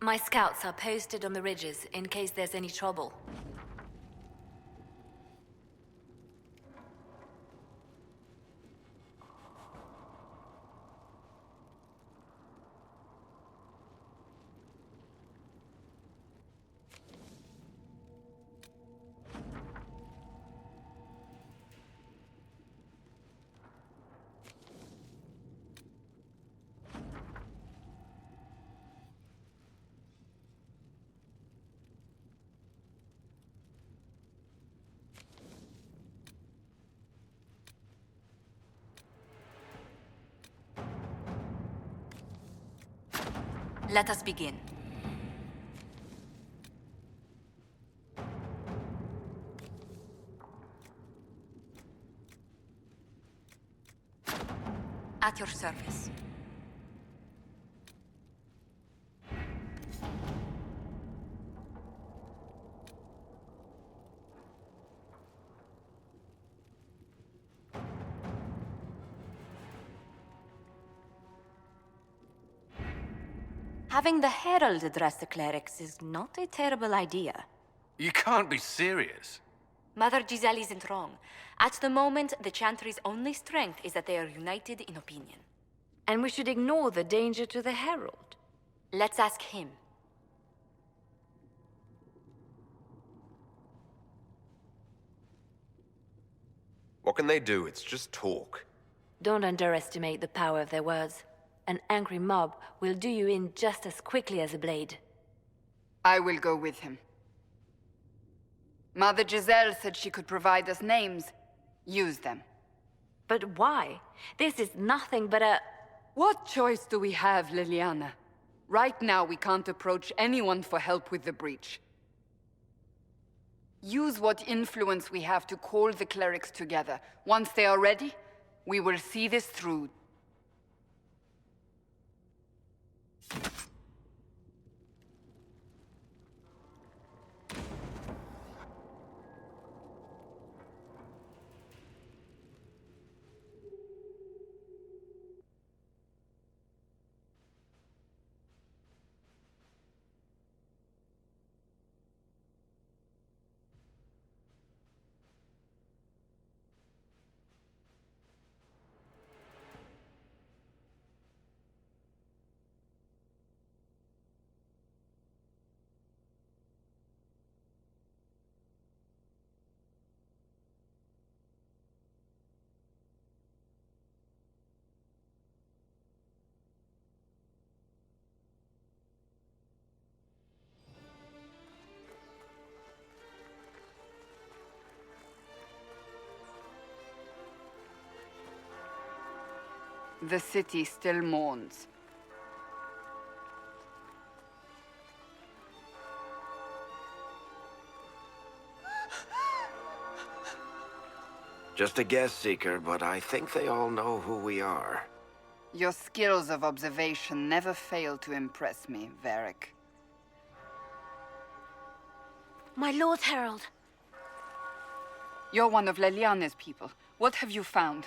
My scouts are posted on the ridges in case there's any trouble. Let us begin. At your service. Having the Herald address the clerics is not a terrible idea. You can't be serious. Mother Giselle isn't wrong. At the moment, the Chantry's only strength is that they are united in opinion. And we should ignore the danger to the Herald. Let's ask him. What can they do? It's just talk. Don't underestimate the power of their words. An angry mob will do you in just as quickly as a blade. I will go with him. Mother Giselle said she could provide us names. Use them. But why? This is nothing but a... What choice do we have, Liliana? Right now, we can't approach anyone for help with the breach. Use what influence we have to call the clerics together. Once they are ready, we will see this through. The city still mourns. Just a guess, Seeker, but I think they all know who we are. Your skills of observation never fail to impress me, Varric. My Lord Herald. You're one of Leliana's people. What have you found?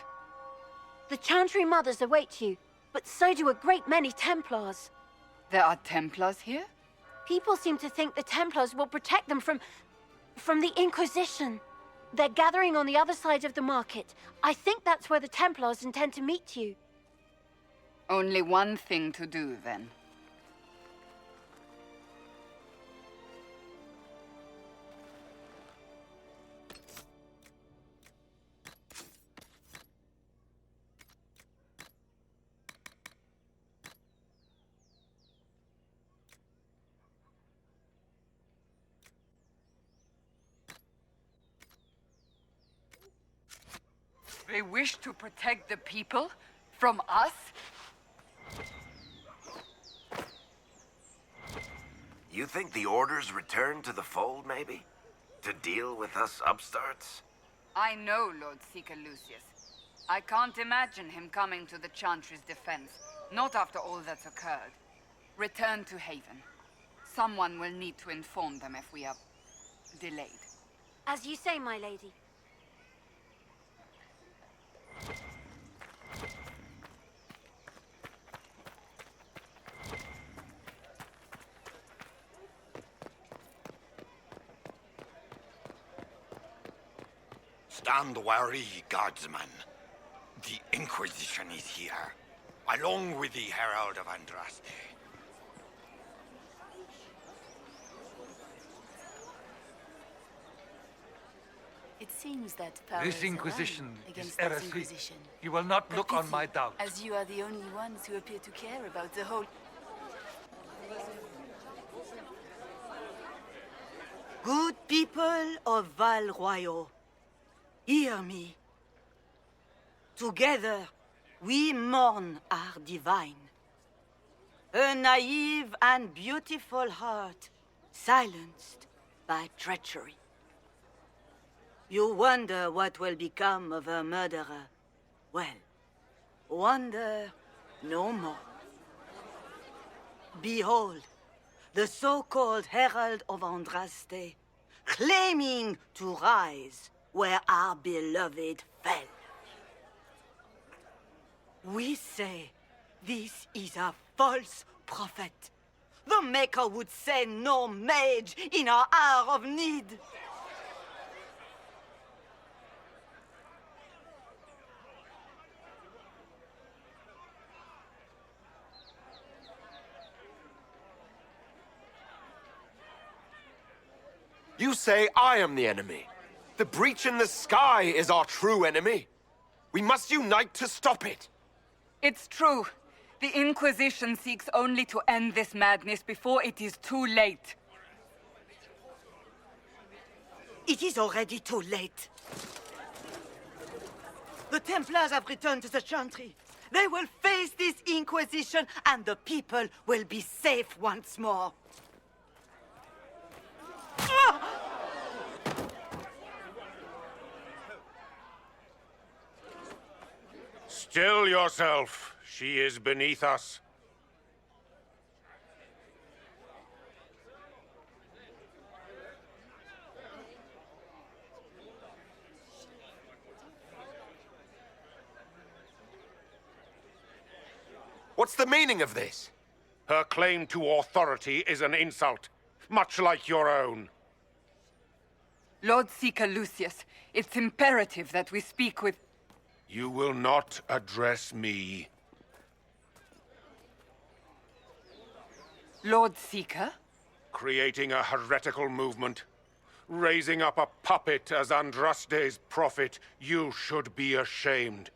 The Chantry Mothers await you, but so do a great many Templars. There are Templars here? People seem to think the Templars will protect them from the Inquisition. They're gathering on the other side of the market. I think that's where the Templars intend to meet you. Only one thing to do, then. They wish to protect the people? From us? You think the Order's returned to the fold, maybe? To deal with us upstarts? I know Lord Seeker Lucius. I can't imagine him coming to the Chantry's defense. Not after all that's occurred. Return to Haven. Someone will need to inform them if we are delayed. As you say, my lady. Stand wary, guardsman. The Inquisition is here, along with the Herald of Andraste. It seems that This Inquisition is heresy. You will not look on my doubt. As you are the only ones who appear to care about the whole... Good people of Val Royeaux, hear me. Together, we mourn our divine. A naive and beautiful heart, silenced by treachery. You wonder what will become of a murderer. Well, wonder no more. Behold, the so-called Herald of Andraste, claiming to rise where our beloved fell. We say this is a false prophet. The Maker would send no mage in our hour of need. You say I am the enemy. The breach in the sky is our true enemy. We must unite to stop it. It's true. The Inquisition seeks only to end this madness before it is too late. It is already too late. The Templars have returned to the Chantry. They will face this Inquisition, and the people will be safe once more. Still yourself. She is beneath us. What's the meaning of this? Her claim to authority is an insult, much like your own. Lord Seeker Lucius, it's imperative that we speak with... You will not address me. Lord Seeker? Creating a heretical movement. Raising up a puppet as Andraste's prophet. You should be ashamed.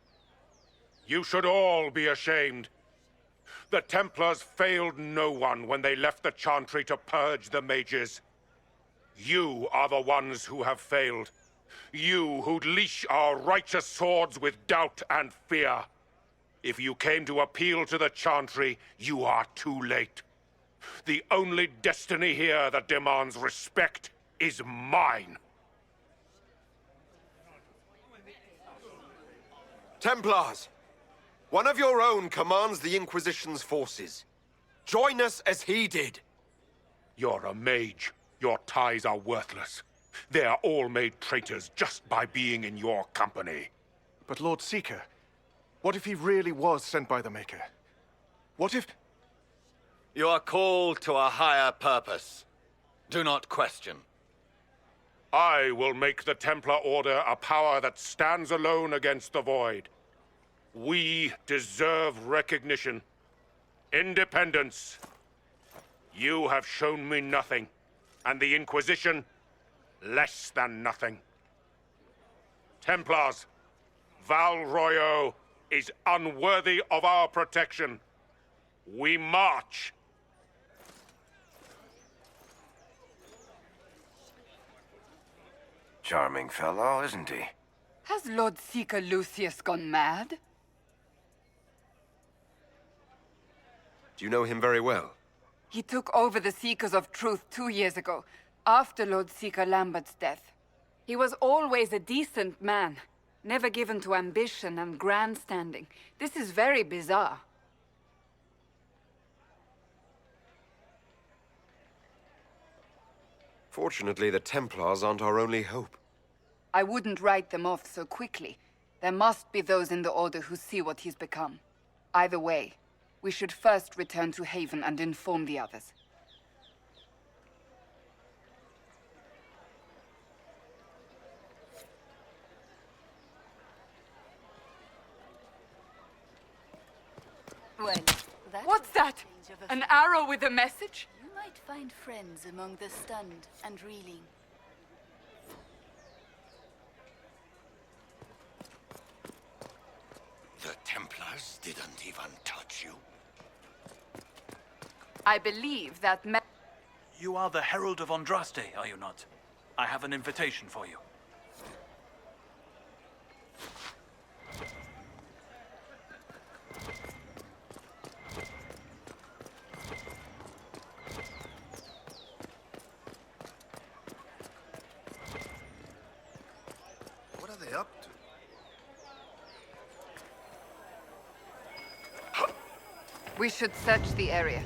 You should all be ashamed. The Templars failed no one when they left the Chantry to purge the mages. You are the ones who have failed. You who'd leash our righteous swords with doubt and fear. If you came to appeal to the Chantry, you are too late. The only destiny here that demands respect is mine. Templars, one of your own commands the Inquisition's forces. Join us as he did. You're a mage. Your ties are worthless. They are all made traitors just by being in your company. But Lord Seeker, what if he really was sent by the Maker? What if... You are called to a higher purpose. Do not question. I will make the Templar Order a power that stands alone against the Void. We deserve recognition. Independence. You have shown me nothing, and the Inquisition, less than nothing. Templars, Val Royeaux is unworthy of our protection. We march. Charming fellow, isn't he? Has Lord Seeker Lucius gone mad? Do you know him very well? He took over the Seekers of Truth 2 years ago, after Lord Seeker Lambert's death. He was always a decent man, never given to ambition and grandstanding. This is very bizarre. Fortunately, the Templars aren't our only hope. I wouldn't write them off so quickly. There must be those in the Order who see what he's become. Either way, we should first return to Haven and inform the others. Well, that What's that? An arrow with a message? You might find friends among the stunned and reeling. The Templars didn't even touch you. I believe that You are the Herald of Andraste, are you not? I have an invitation for you. What are they up to? we should search the area.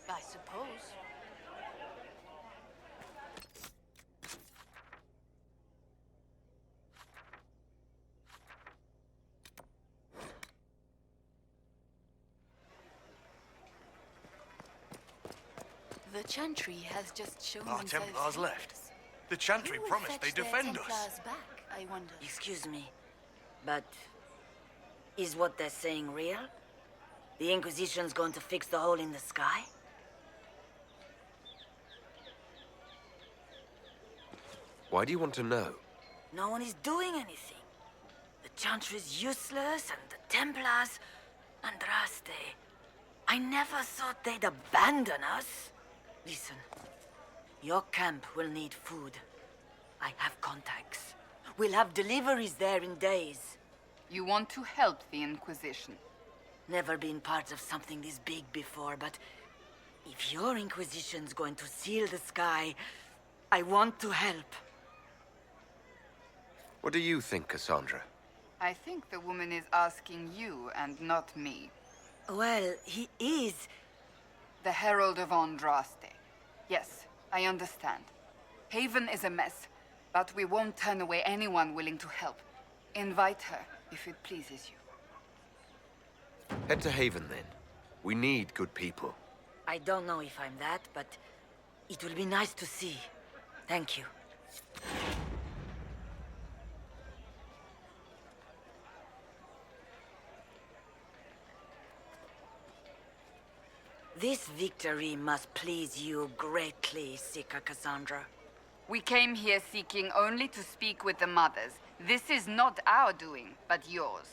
I suppose. The Chantry has just shown Our themselves Templars left. helpless. The Chantry Who will promised fetch they'd their defend us. Templars back, I wonder. Excuse me, but is what they're saying real? The Inquisition's going to fix the hole in the sky? Why do you want to know? No one is doing anything. The Chantry's useless, and the Templars... Andraste. I never thought they'd abandon us. Listen, your camp will need food. I have contacts. We'll have deliveries there in days. You want to help the Inquisition. Never been part of something this big before, but if your Inquisition's going to seal the sky, I want to help. What do you think, Cassandra? I think the woman is asking you and not me. Well, he is. The Herald of Andraste. Yes, I understand. Haven is a mess, but we won't turn away anyone willing to help. Invite her, if it pleases you. Head to Haven, then. We need good people. I don't know if I'm that, but it will be nice to see. Thank you. This victory must please you greatly, Seeker Cassandra. We came here seeking only to speak with the mothers. This is not our doing, but yours.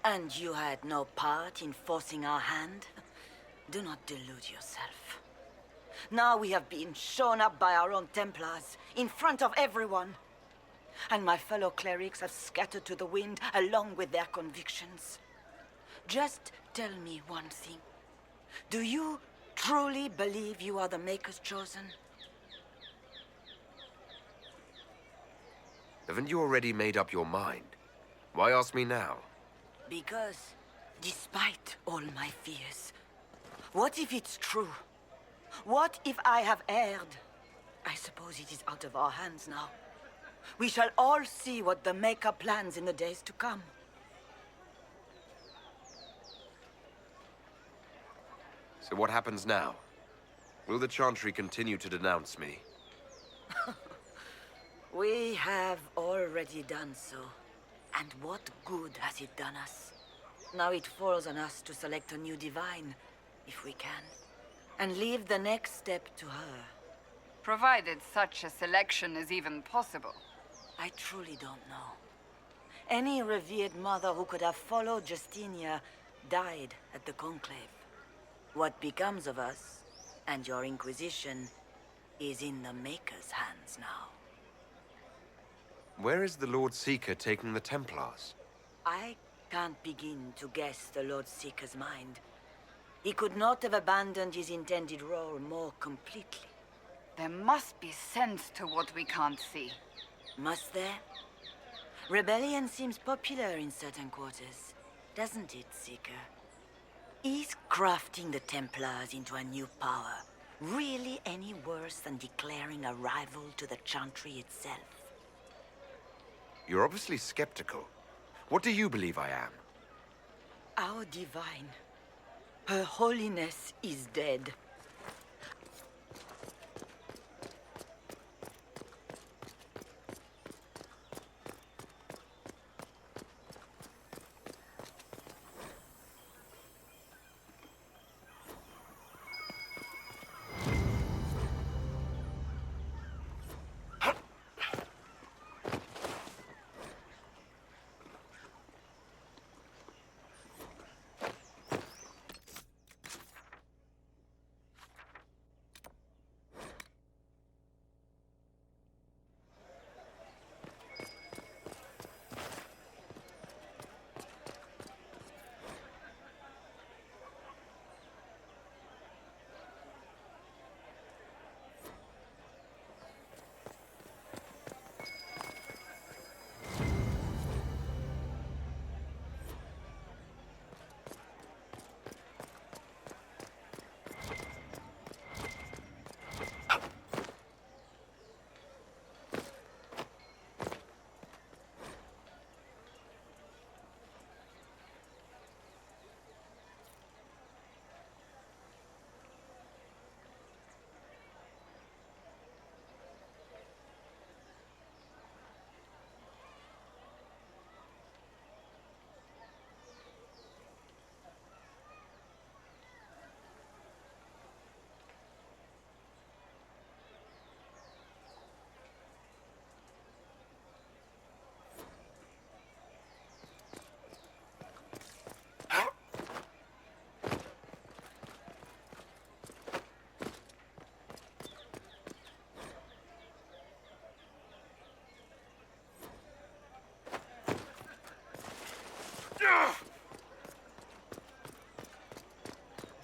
And you had no part in forcing our hand? Do not delude yourself. Now we have been shown up by our own Templars, in front of everyone. And my fellow clerics have scattered to the wind along with their convictions. Just tell me one thing. Do you truly believe you are the Maker's chosen? Haven't you already made up your mind? Why ask me now? Because, despite all my fears, what if it's true? What if I have erred? I suppose it is out of our hands now. We shall all see what the Maker plans in the days to come. So what happens now? Will the Chantry continue to denounce me? We have already done so. And what good has it done us? Now it falls on us to select a new divine, if we can. And leave the next step to her. Provided such a selection is even possible. I truly don't know. Any revered mother who could have followed Justinia died at the Conclave. What becomes of us, and your Inquisition, is in the Maker's hands now. Where is the Lord Seeker taking the Templars? I can't begin to guess the Lord Seeker's mind. He could not have abandoned his intended role more completely. There must be sense to what we can't see. Must there? Rebellion seems popular in certain quarters, doesn't it, Seeker? Is crafting the Templars into a new power really any worse than declaring a rival to the Chantry itself? You're obviously skeptical. What do you believe I am? Our divine. Her holiness is dead.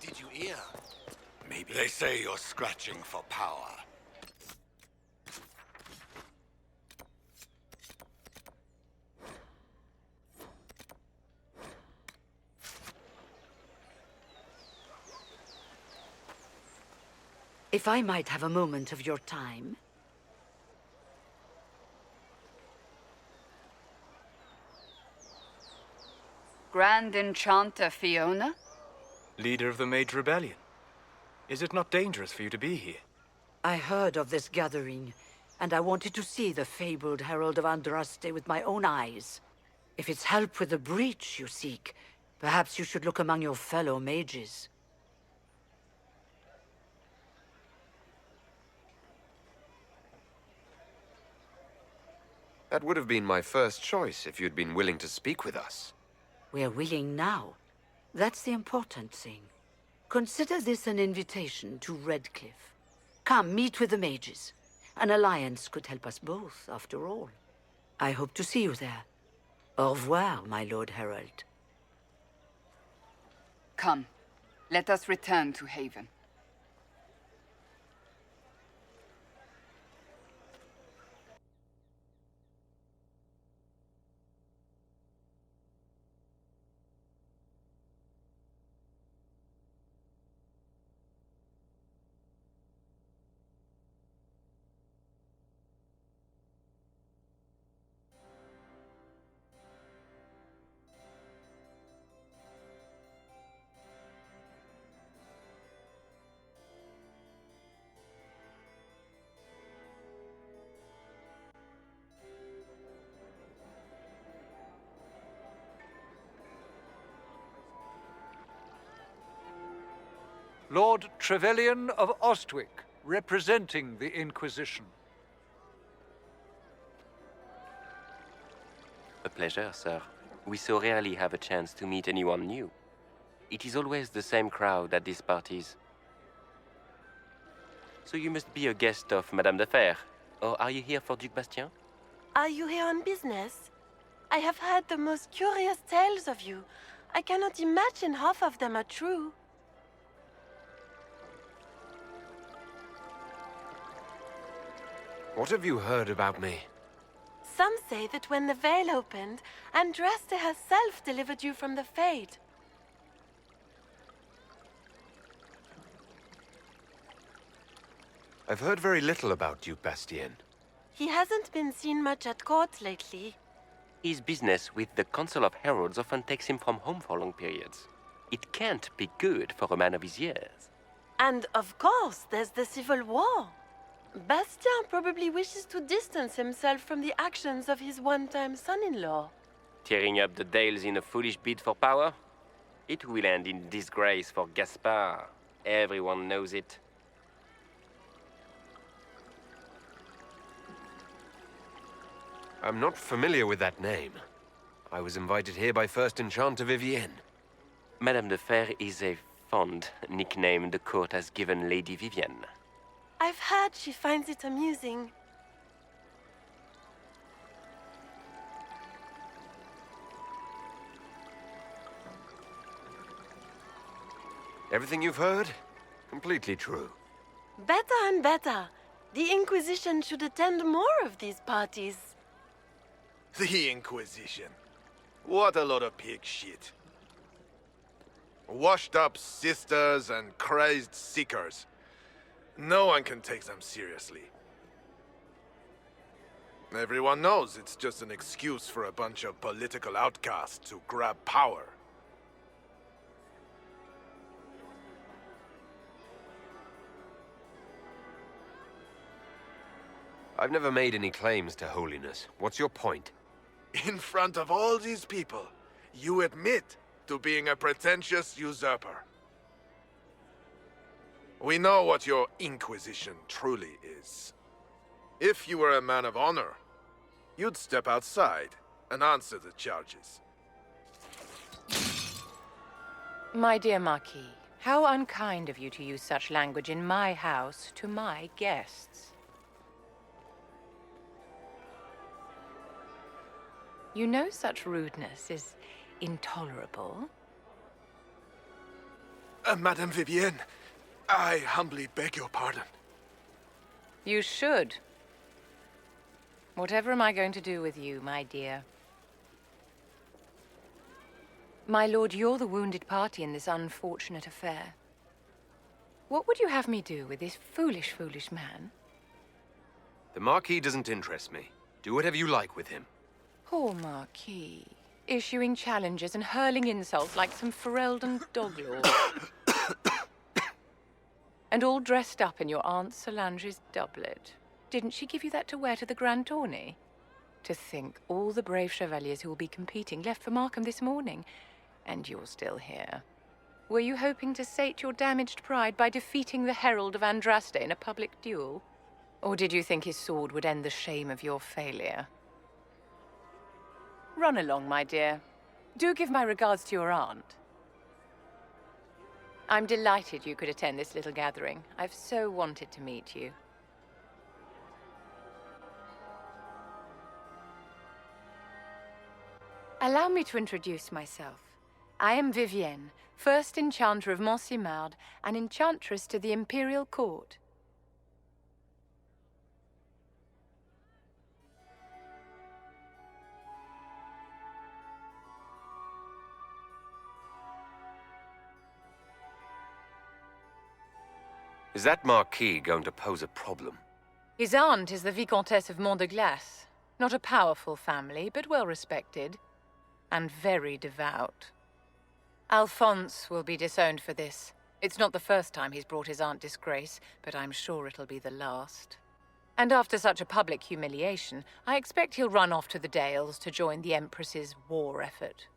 Did you hear? Maybe. They say you're scratching for power. If I might have a moment of your time. Grand Enchanter Fiona? Leader of the Mage Rebellion. Is it not dangerous for you to be here? I heard of this gathering, and I wanted to see the fabled Herald of Andraste with my own eyes. If it's help with the breach you seek, perhaps you should look among your fellow mages. That would have been my first choice if you'd been willing to speak with us. We're willing now. That's the important thing. Consider this an invitation to Redcliffe. Come, meet with the mages. An alliance could help us both, after all. I hope to see you there. Au revoir, my Lord Herald. Come, let us return to Haven. Lord Trevelyan of Ostwick, representing the Inquisition. A pleasure, sir. We so rarely have a chance to meet anyone new. It is always the same crowd at these parties. So you must be a guest of Madame de Fer, or are you here for Duc Bastien? Are you here on business? I have heard the most curious tales of you. I cannot imagine half of them are true. What have you heard about me? Some say that when the veil opened, Andraste herself delivered you from the Fade. I've heard very little about Duke Bastien. He hasn't been seen much at court lately. His business with the Council of Heralds often takes him from home for long periods. It can't be good for a man of his years. And of course, there's the Civil War. Bastien probably wishes to distance himself from the actions of his one-time son-in-law. Tearing up the Dales in a foolish bid for power? It will end in disgrace for Gaspard. Everyone knows it. I'm not familiar with that name. I was invited here by First Enchanter Vivienne. Madame de Fer is a fond nickname the court has given Lady Vivienne. I've heard she finds it amusing. Everything you've heard? Completely true. Better and better. The Inquisition should attend more of these parties. The Inquisition. What a lot of pig shit. Washed up sisters and crazed seekers. No one can take them seriously. Everyone knows it's just an excuse for a bunch of political outcasts to grab power. I've never made any claims to holiness. What's your point? In front of all these people, you admit to being a pretentious usurper. We know what your Inquisition truly is. If you were a man of honor, you'd step outside and answer the charges. My dear Marquis, how unkind of you to use such language in my house to my guests. You know such rudeness is intolerable. Madame Vivienne, I humbly beg your pardon. You should. Whatever am I going to do with you, my dear? My lord, you're the wounded party in this unfortunate affair. What would you have me do with this foolish, foolish man? The Marquis doesn't interest me. Do whatever you like with him. Poor Marquis. Issuing challenges and hurling insults like some Ferelden doglord. And all dressed up in your Aunt Solange's doublet. Didn't she give you that to wear to the Grand Tourney? To think all the brave chevaliers who will be competing left for Markham this morning, and you're still here. Were you hoping to sate your damaged pride by defeating the Herald of Andraste in a public duel? Or did you think his sword would end the shame of your failure? Run along, my dear. Do give my regards to your aunt. I'm delighted you could attend this little gathering. I've so wanted to meet you. Allow me to introduce myself. I am Vivienne, first enchanter of Montsimard and enchantress to the Imperial Court. Is that Marquis going to pose a problem? His aunt is the Vicomtesse of Mont de Glace. Not a powerful family, but well respected. And very devout. Alphonse will be disowned for this. It's not the first time he's brought his aunt disgrace, but I'm sure it'll be the last. And after such a public humiliation, I expect he'll run off to the Dales to join the Empress's war effort.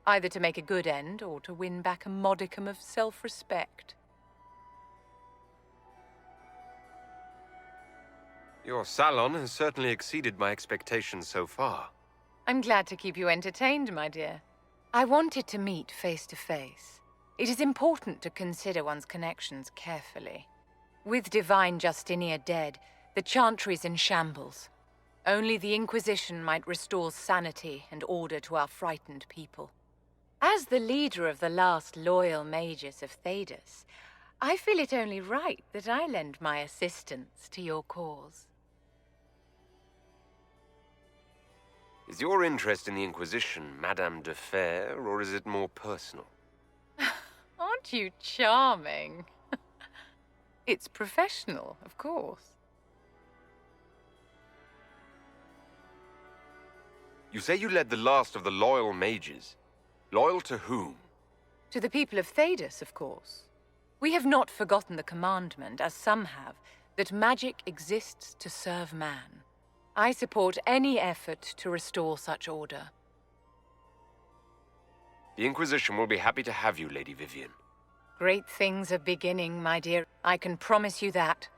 Either to make a good end, or to win back a modicum of self-respect. Your salon has certainly exceeded my expectations so far. I'm glad to keep you entertained, my dear. I wanted to meet face to face. It is important to consider one's connections carefully. With Divine Justinia dead, the Chantry's in shambles. Only the Inquisition might restore sanity and order to our frightened people. As the leader of the last loyal mages of Thedas, I feel it only right that I lend my assistance to your cause. Is your interest in the Inquisition Madame de Fer, or is it more personal? Aren't you charming? It's professional, of course. You say you led the last of the loyal mages. Loyal to whom? To the people of Thedas, of course. We have not forgotten the commandment, as some have, that magic exists to serve man. I support any effort to restore such order. The Inquisition will be happy to have you, Lady Vivian. Great things are beginning, my dear. I can promise you that.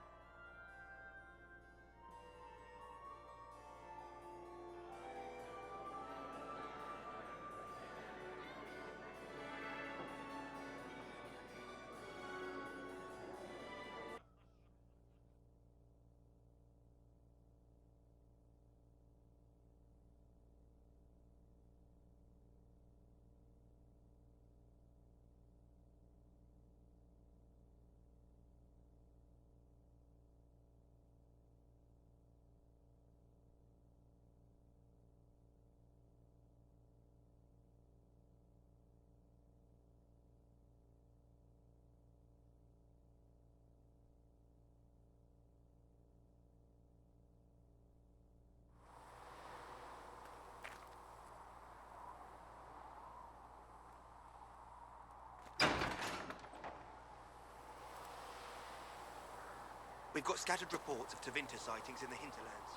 We've got scattered reports of Tevinter sightings in the hinterlands.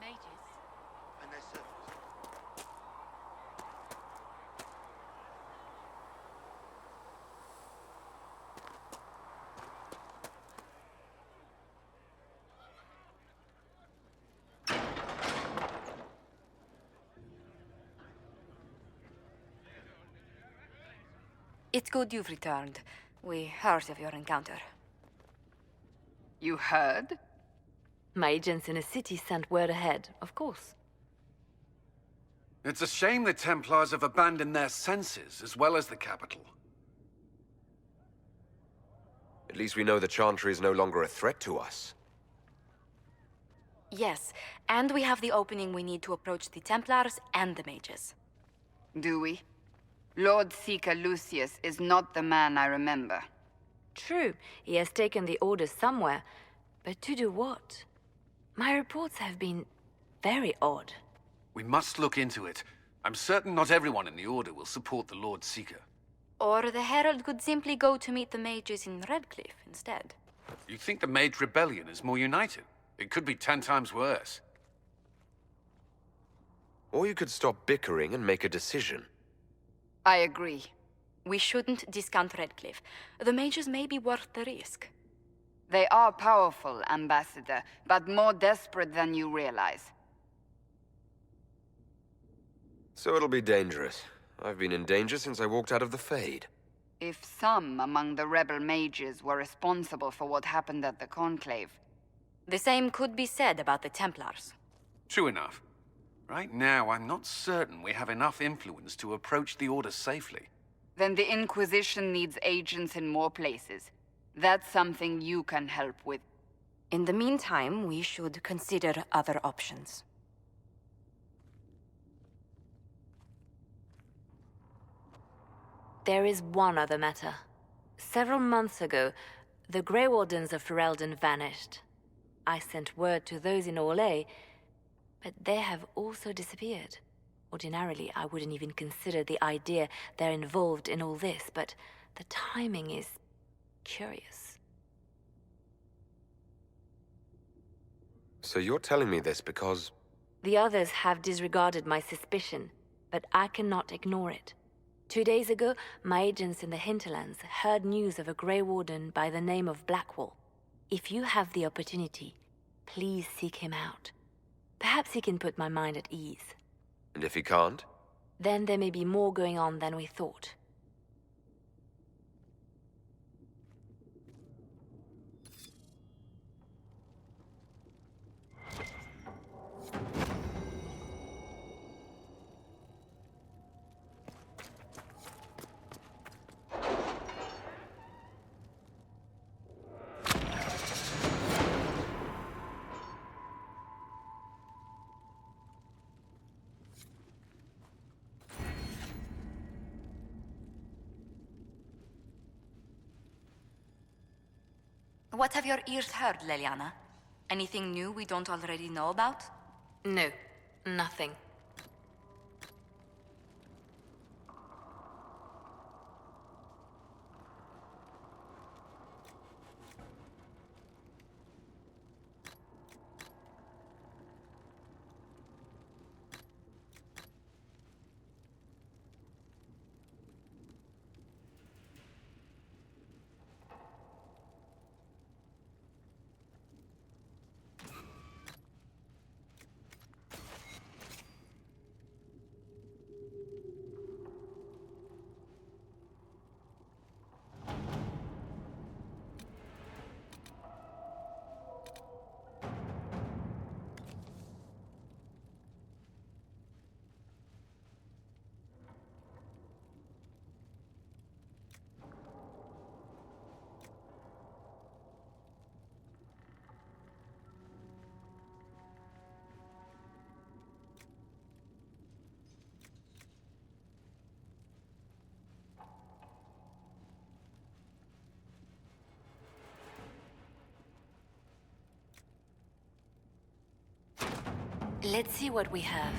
Mages? And their servants. It's good you've returned. We heard of your encounter. You heard? My agents in the city sent word ahead, of course. It's a shame the Templars have abandoned their senses, as well as the capital. At least we know the Chantry is no longer a threat to us. Yes, and we have the opening we need to approach the Templars and the mages. Do we? Lord Seeker Lucius is not the man I remember. True, he has taken the orders somewhere, but to do what? My reports have been very odd. We must look into it. I'm certain not everyone in the Order will support the Lord Seeker. Or the Herald could simply go to meet the mages in Redcliffe instead. You think the Mage Rebellion is more united? It could be 10 times worse. Or you could stop bickering and make a decision. I agree. We shouldn't discount Redcliffe. The mages may be worth the risk. They are powerful, Ambassador, but more desperate than you realize. So it'll be dangerous. I've been in danger since I walked out of the Fade. If some among the rebel mages were responsible for what happened at the Conclave... The same could be said about the Templars. True enough. Right now, I'm not certain we have enough influence to approach the Order safely. Then the Inquisition needs agents in more places. That's something you can help with. In the meantime, we should consider other options. There is one other matter. Several months ago, the Grey Wardens of Ferelden vanished. I sent word to those in Royeaux, but they have also disappeared. Ordinarily, I wouldn't even consider the idea they're involved in all this, but the timing is curious. So you're telling me this because... The others have disregarded my suspicion, but I cannot ignore it. 2 days ago, my agents in the hinterlands heard news of a Grey Warden by the name of Blackwall. If you have the opportunity, please seek him out. Perhaps he can put my mind at ease. And if he can't? Then there may be more going on than we thought. What have your ears heard, Leliana? Anything new we don't already know about? No, nothing. Let's see what we have.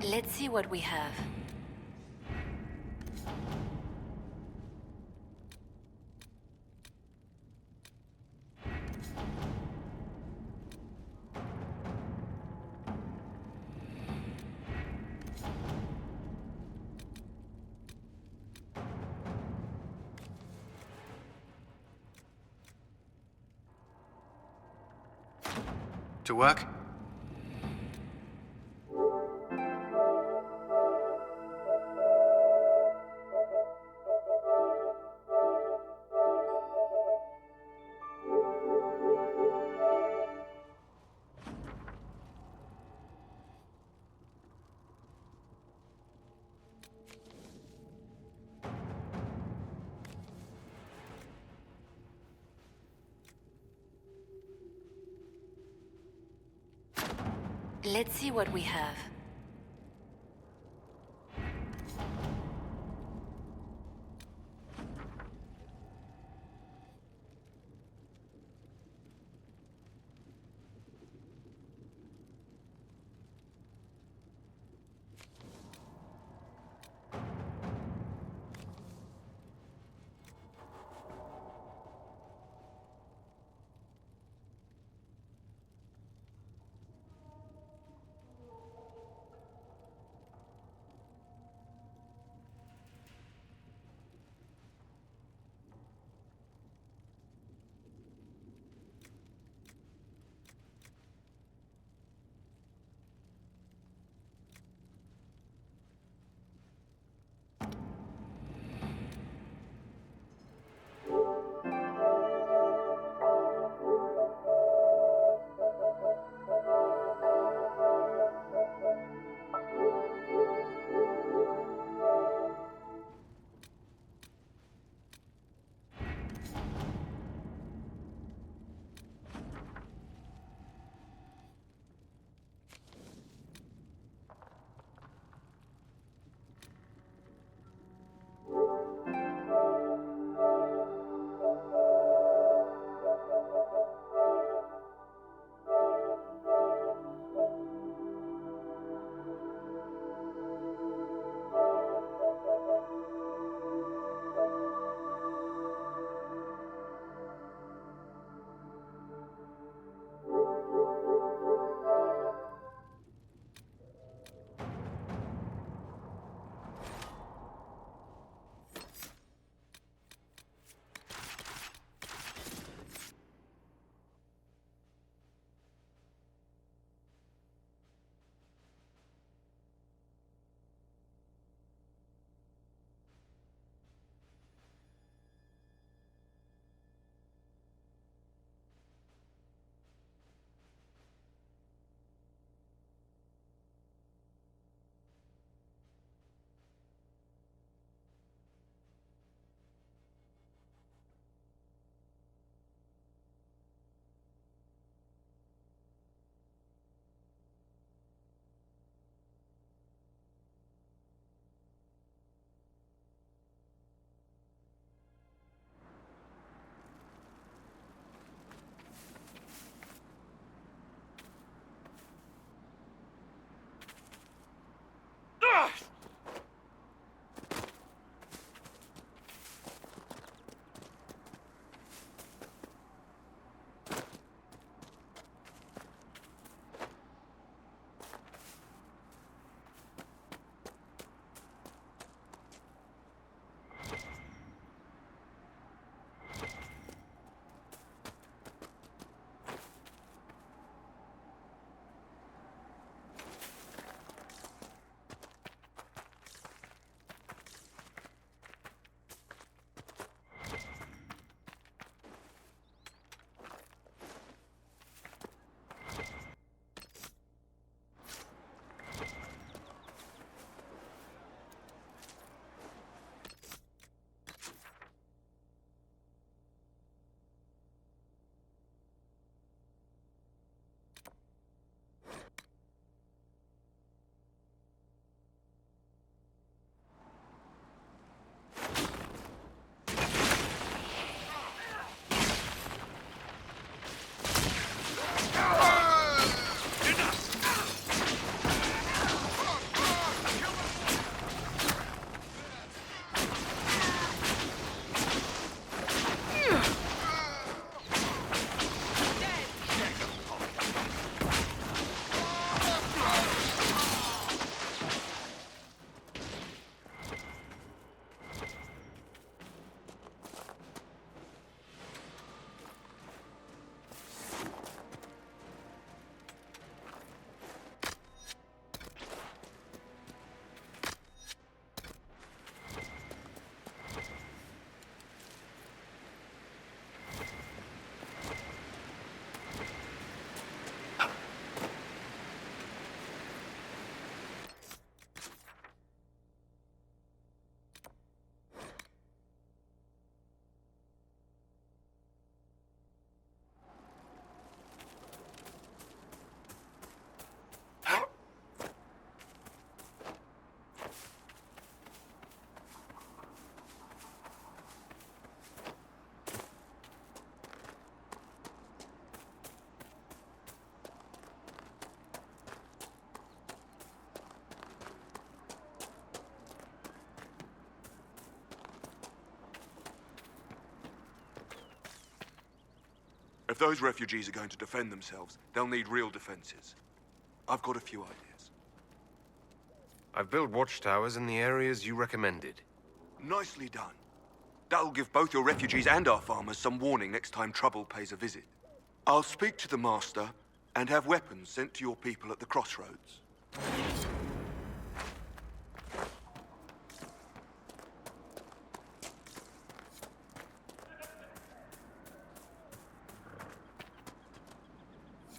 Let's see what we have. To work? Let's see what we have. If those refugees are going to defend themselves, they'll need real defenses. I've got a few ideas. I've built watchtowers in the areas you recommended. Nicely done. That'll give both your refugees and our farmers some warning next time trouble pays a visit. I'll speak to the Master and have weapons sent to your people at the crossroads.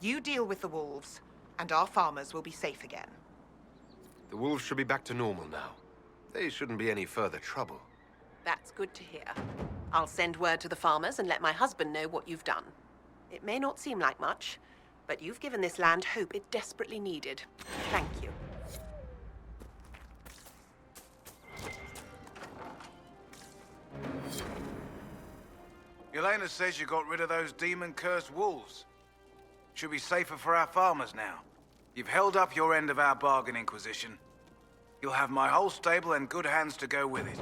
You deal with the wolves, and our farmers will be safe again. The wolves should be back to normal now. They shouldn't be any further trouble. That's good to hear. I'll send word to the farmers and let my husband know what you've done. It may not seem like much, but you've given this land hope it desperately needed. Thank you. Yelena says you got rid of those demon-cursed wolves. Should be safer for our farmers now. You've held up your end of our bargain, Inquisition. You'll have my whole stable and good hands to go with it.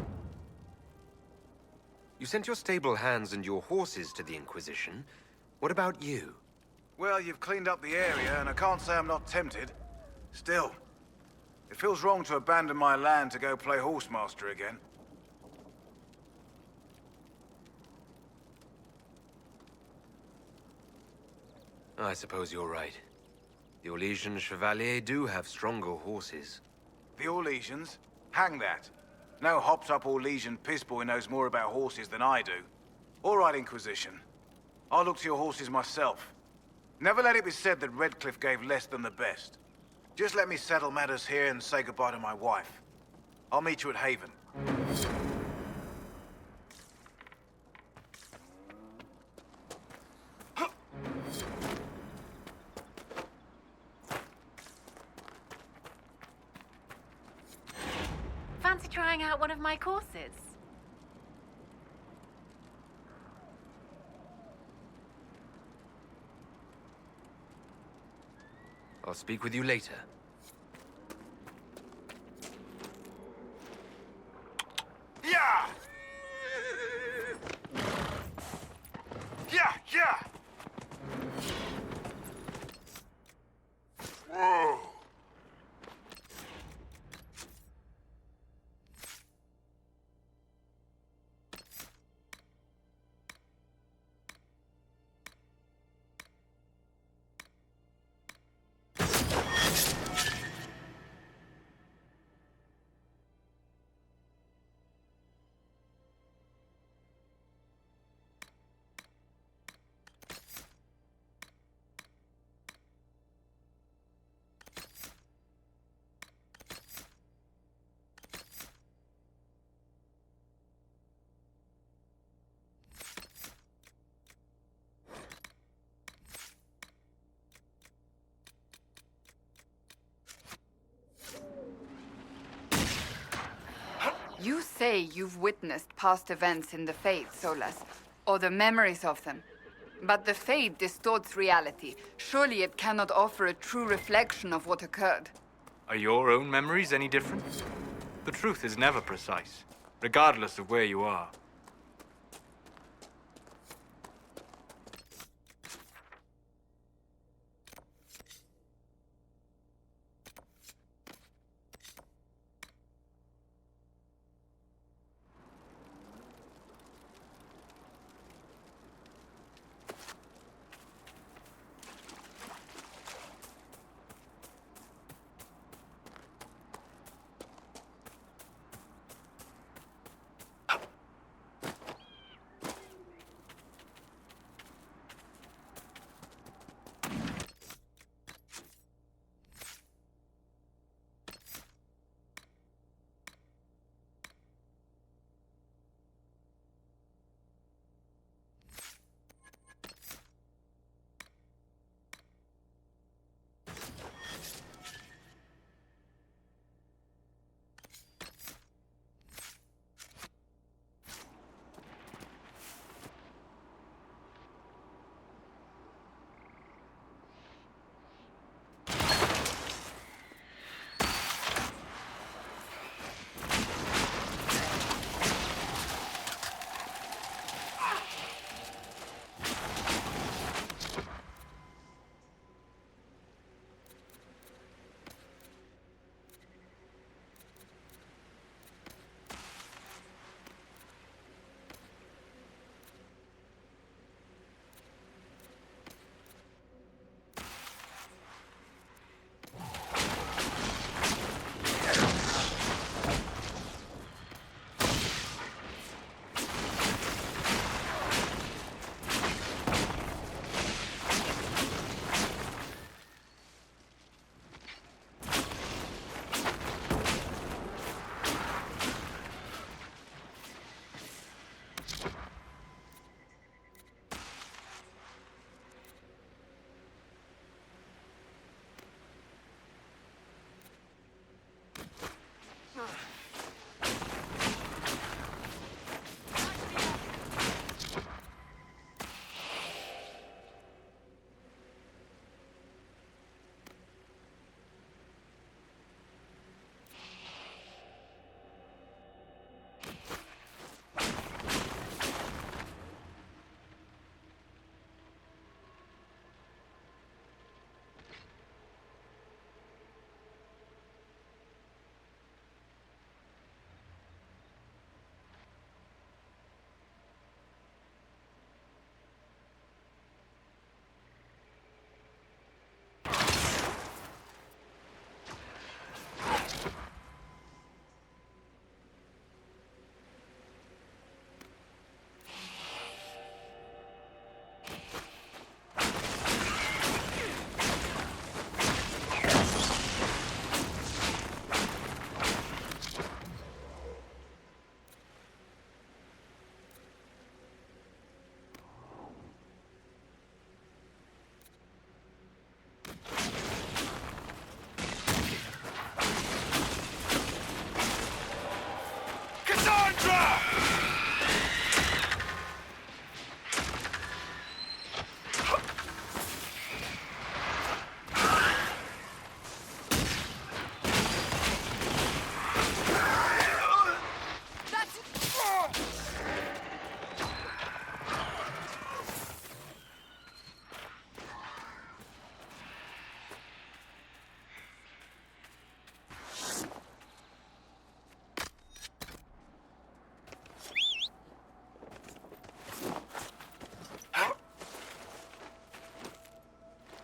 You sent your stable hands and your horses to the Inquisition. What about you? Well, you've cleaned up the area, and I can't say I'm not tempted. Still, it feels wrong to abandon my land to go play horsemaster again. I suppose you're right. The Orlesian Chevalier do have stronger horses. The Orlesians? Hang that. No hopped-up Orlesian pissboy knows more about horses than I do. All right, Inquisition. I'll look to your horses myself. Never let it be said that Redcliffe gave less than the best. Just let me settle matters here and say goodbye to my wife. I'll meet you at Haven. Fancy trying out one of my courses? I'll speak with you later. Yeah! Yeah, yeah! Whoa! You say you've witnessed past events in the Fade, Solas, or the memories of them. But the Fade distorts reality. Surely it cannot offer a true reflection of what occurred. Are your own memories any different? The truth is never precise, regardless of where you are.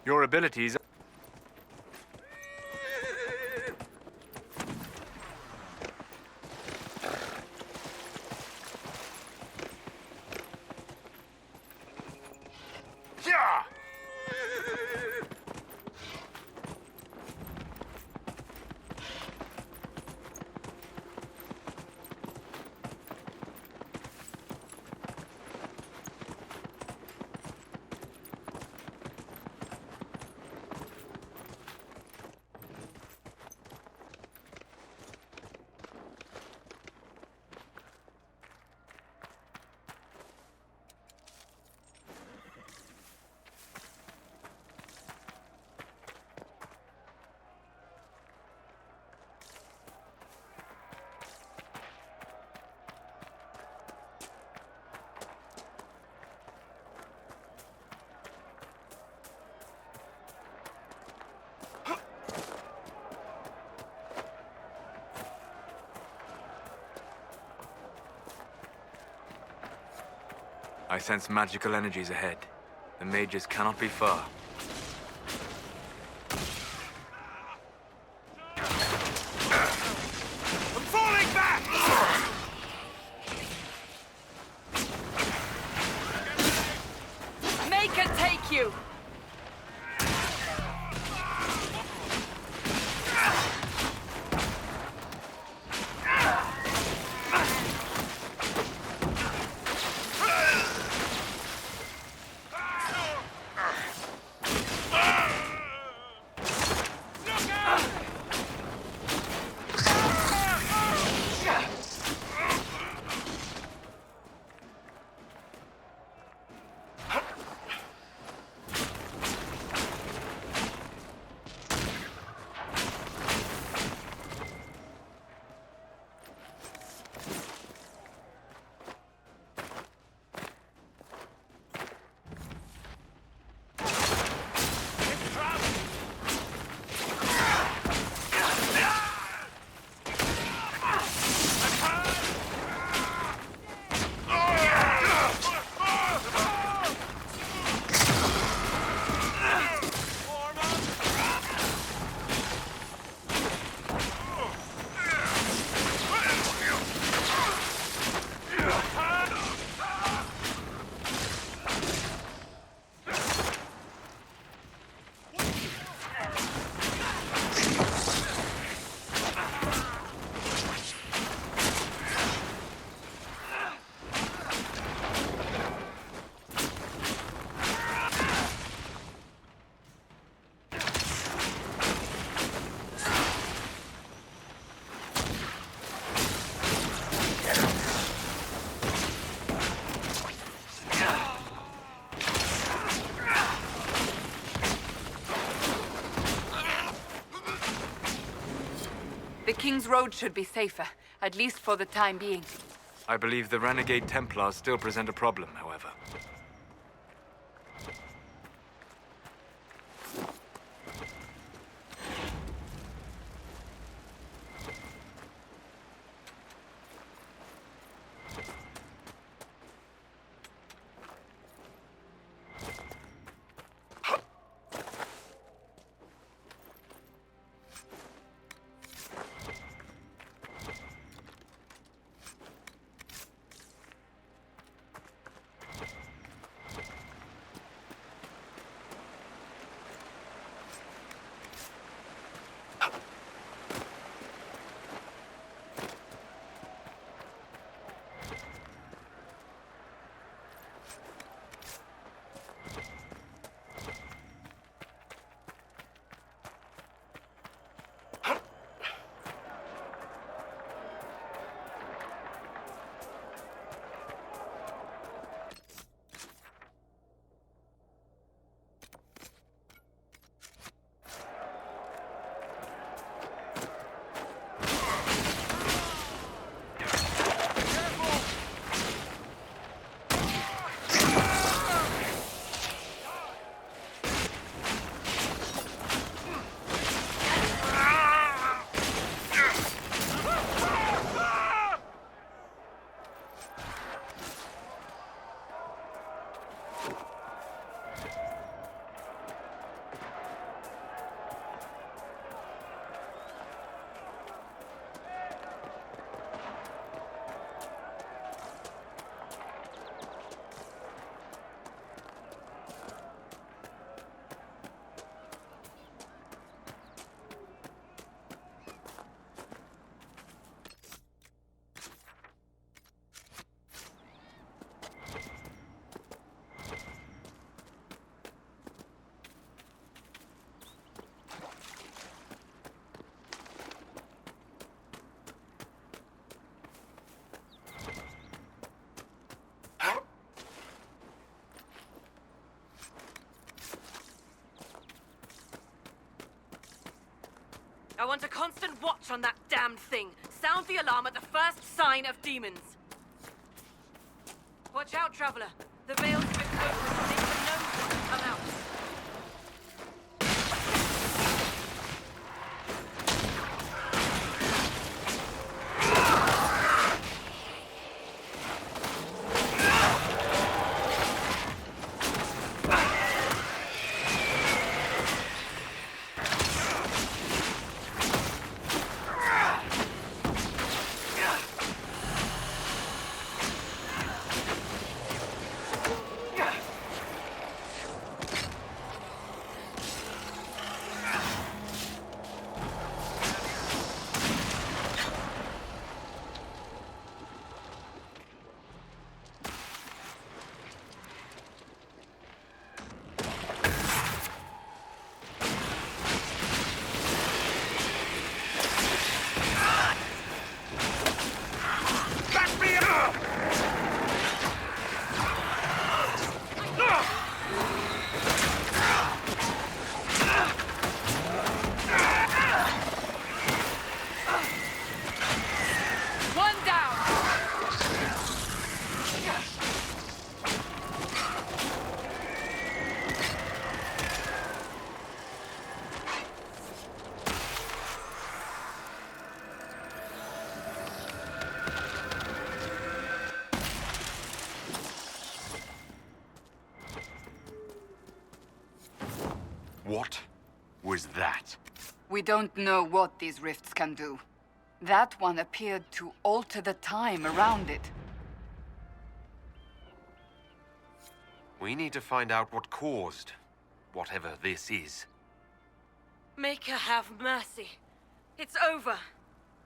Your abilities... Yeah! I sense magical energies ahead. The mages cannot be far. I'm falling back! Make it take you! The King's Road should be safer, at least for the time being. I believe the renegade Templars still present a problem, however. want a constant watch on that damned thing. Sound the alarm at the first sign of demons. Watch out, Traveler. The veil's a bit open. Make the nose come out. What was that? We don't know what these rifts can do. That one appeared to alter the time around it. We need to find out what caused whatever this is. Make her have mercy. It's over.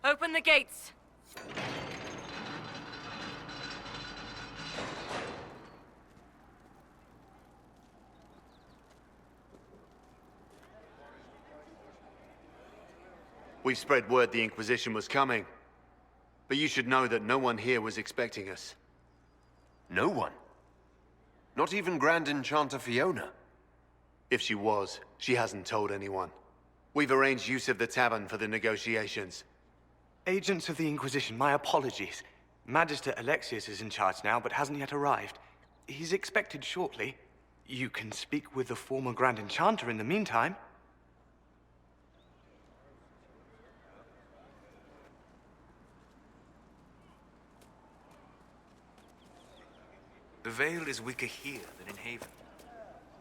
Open the gates. We've spread word the Inquisition was coming. But you should know that no one here was expecting us. No one? Not even Grand Enchanter Fiona? If she was, she hasn't told anyone. We've arranged use of the tavern for the negotiations. Agents of the Inquisition, my apologies. Magister Alexius is in charge now, but hasn't yet arrived. He's expected shortly. You can speak with the former Grand Enchanter in the meantime. The veil is weaker here than in Haven.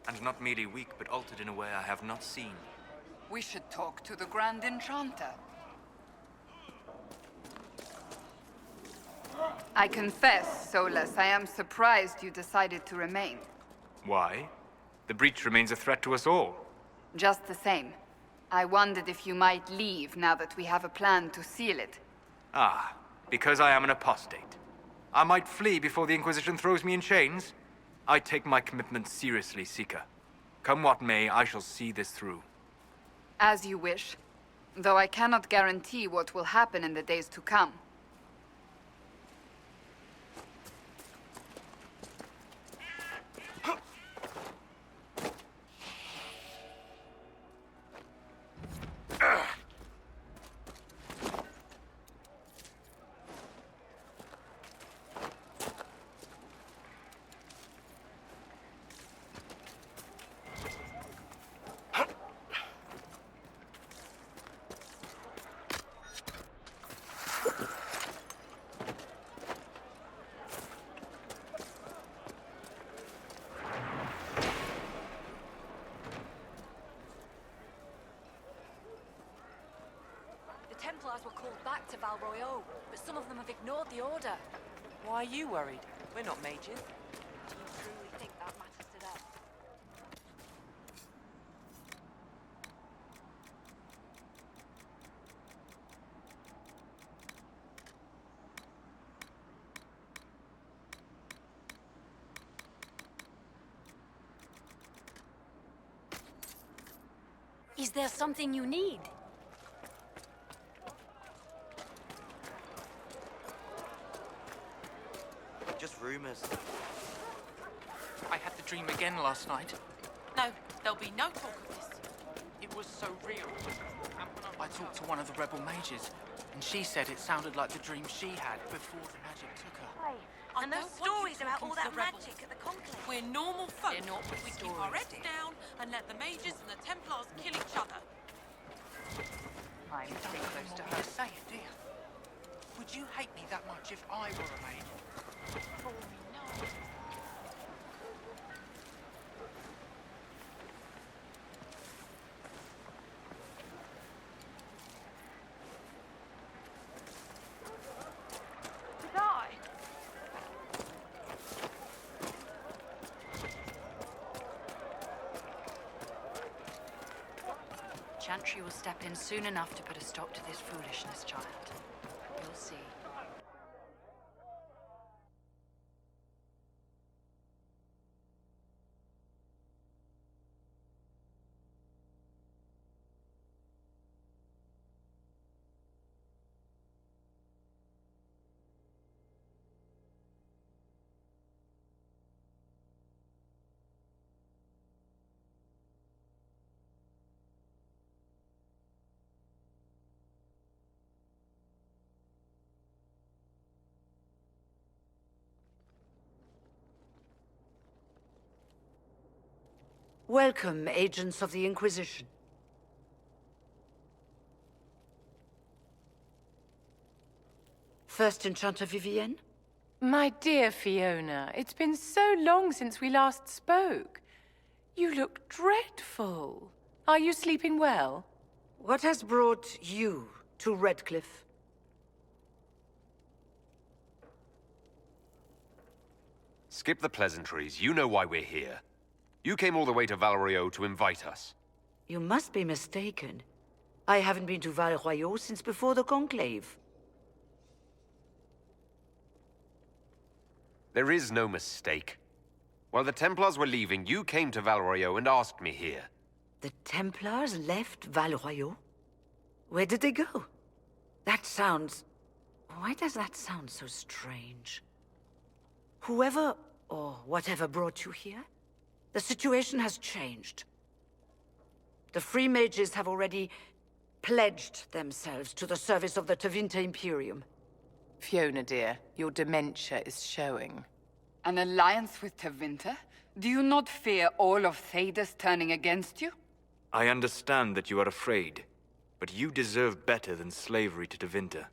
And not merely weak, but altered in a way I have not seen. We should talk to the Grand Enchanter. I confess, Solus, I am surprised you decided to remain. Why? The breach remains a threat to us all. Just the same. I wondered if you might leave now that we have a plan to seal it. Ah, because I am an apostate. I might flee before the Inquisition throws me in chains. I take my commitment seriously, Seeker. Come what may, I shall see this through. As you wish. Though I cannot guarantee what will happen in the days to come. The Templars were called back to Royeaux, but some of them have ignored the order. Why are you worried? We're not mages. Do you truly think that matters to them? Is there something you need? Just rumors. I had the dream again last night. No, there'll be no talk of this. It was so real. I talked to one of the rebel mages, and she said it sounded like the dream she had before the magic took her. And those stories about all that magic at the conclave. We're normal folk. They're not We keep our heads down and let the mages and the Templars kill each other. I'm pretty close to her. Say it, dear. Would you hate me that much if I were a mage? Did I? Chantry will step in soon enough to put a stop to this foolishness, child. You'll see. Welcome, agents of the Inquisition. First Enchanter Vivienne? My dear Fiona, it's been so long since we last spoke. You look dreadful. Are you sleeping well? What has brought you to Redcliffe? Skip the pleasantries. You know why we're here. You came all the way to Royeaux to invite us. You must be mistaken. I haven't been to Royeaux since before the Conclave. There is no mistake. While the Templars were leaving, you came to Royeaux and asked me here. The Templars left Royeaux? Where did they go? That sounds... Why does that sound so strange? Whoever or whatever brought you here, the situation has changed. The Free Mages have already pledged themselves to the service of the Tevinter Imperium. Fiona, dear, your dementia is showing. An alliance with Tevinter? Do you not fear all of Thedas turning against you? I understand that you are afraid, but you deserve better than slavery to Tevinter.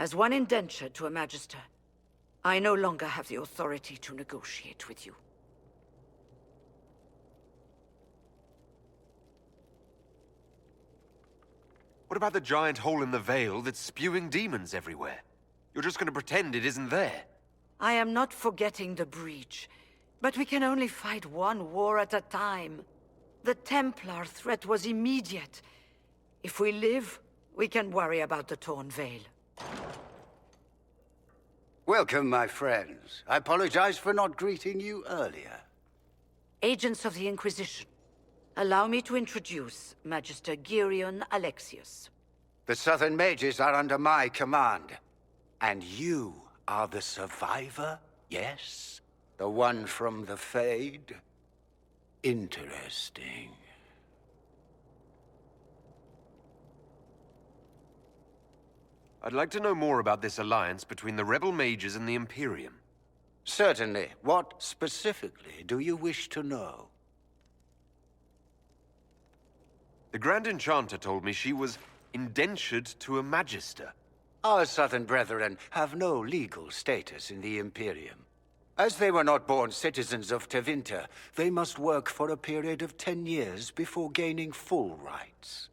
As one indentured to a Magister, I no longer have the authority to negotiate with you. What about the giant hole in the veil that's spewing demons everywhere? You're just going to pretend it isn't there. I am not forgetting the breach, but we can only fight one war at a time. The Templar threat was immediate. If we live, we can worry about the torn veil. Welcome, my friends. I apologize for not greeting you earlier. Agents of the Inquisition, allow me to introduce Magister Girion Alexius. The Southern Mages are under my command. And you are the survivor, yes? The one from the Fade? Interesting. I'd like to know more about this alliance between the rebel mages and the Imperium. Certainly. What specifically do you wish to know? The Grand Enchanter told me she was indentured to a Magister. Our Southern brethren have no legal status in the Imperium. As they were not born citizens of Tevinter, they must work for a period of 10 years before gaining full rights.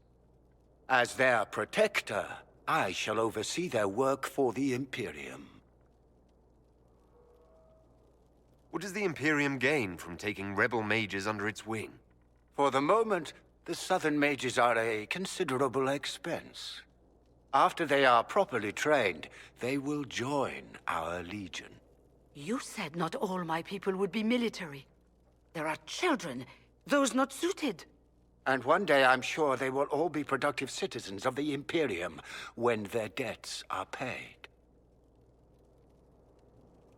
As their protector, I shall oversee their work for the Imperium. What does the Imperium gain from taking rebel mages under its wing? For the moment, the Southern Mages are a considerable expense. After they are properly trained, they will join our Legion. You said not all my people would be military. There are children, those not suited. And one day I'm sure they will all be productive citizens of the Imperium when their debts are paid.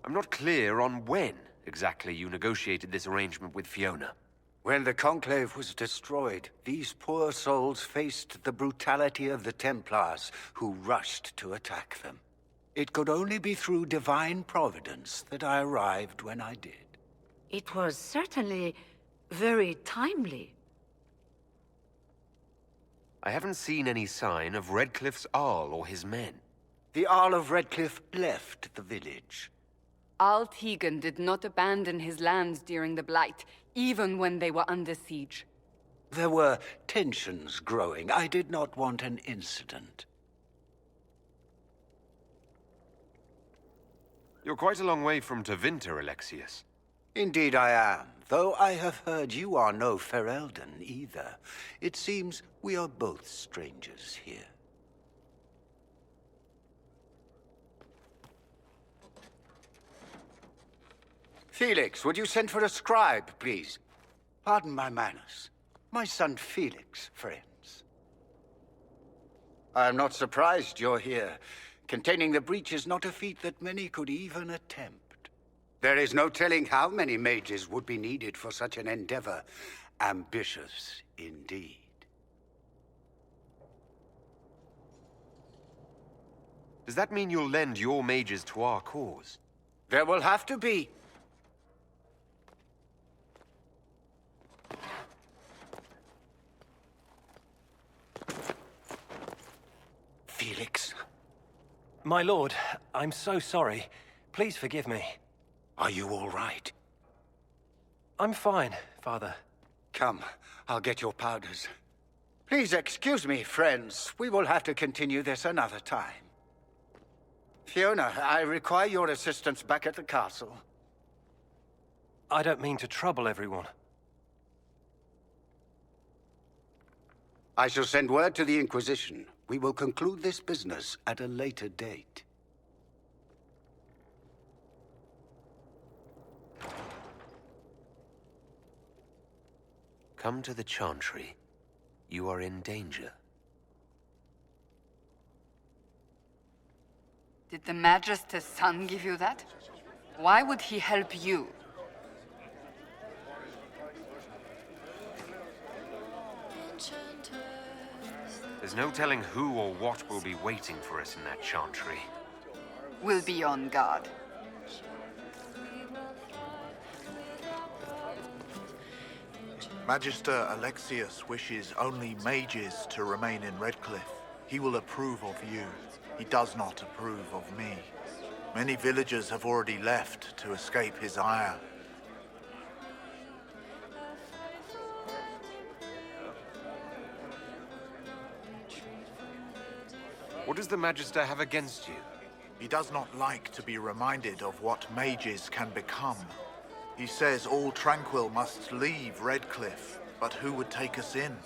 I'm not clear on when exactly you negotiated this arrangement with Fiona. When the Conclave was destroyed, these poor souls faced the brutality of the Templars, who rushed to attack them. It could only be through divine providence that I arrived when I did. It was certainly very timely. I haven't seen any sign of Redcliffe's Arl or his men. The Arl of Redcliffe left the village. Al Tegan did not abandon his lands during the Blight, even when they were under siege. There were tensions growing. I did not want an incident. You're quite a long way from Tevinter, Alexius. Indeed I am, though I have heard you are no Ferelden either. It seems we are both strangers here. Felix, would you send for a scribe, please? Pardon my manners. My son Felix, friends. I am not surprised you're here. Containing the breach is not a feat that many could even attempt. There is no telling how many mages would be needed for such an endeavor. Ambitious, indeed. Does that mean you'll lend your mages to our cause? There will have to be. Felix. My lord, I'm so sorry. Please forgive me. Are you all right? I'm fine, Father. Come, I'll get your powders. Please excuse me, friends. We will have to continue this another time. Fiona, I require your assistance back at the castle. I don't mean to trouble everyone. I shall send word to the Inquisition. We will conclude this business at a later date. Come to the Chantry. You are in danger. Did the Magister's son give you that? Why would he help you? There's no telling who or what will be waiting for us in that Chantry. We'll be on guard. Magister Alexius wishes only mages to remain in Redcliffe. He will approve of you. He does not approve of me. Many villagers have already left to escape his ire. What does the Magister have against you? He does not like to be reminded of what mages can become. He says all Tranquil must leave Redcliffe, but who would take us in?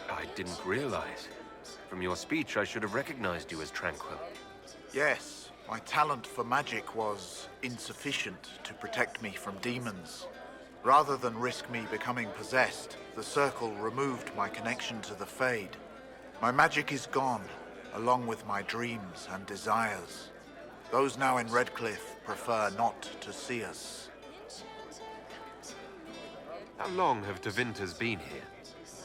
I didn't realize. From your speech, I should have recognized you as Tranquil. Yes, my talent for magic was insufficient to protect me from demons. Rather than risk me becoming possessed, the Circle removed my connection to the Fade. My magic is gone, along with my dreams and desires. Those now in Redcliffe prefer not to see us. How long have Tevinters been here?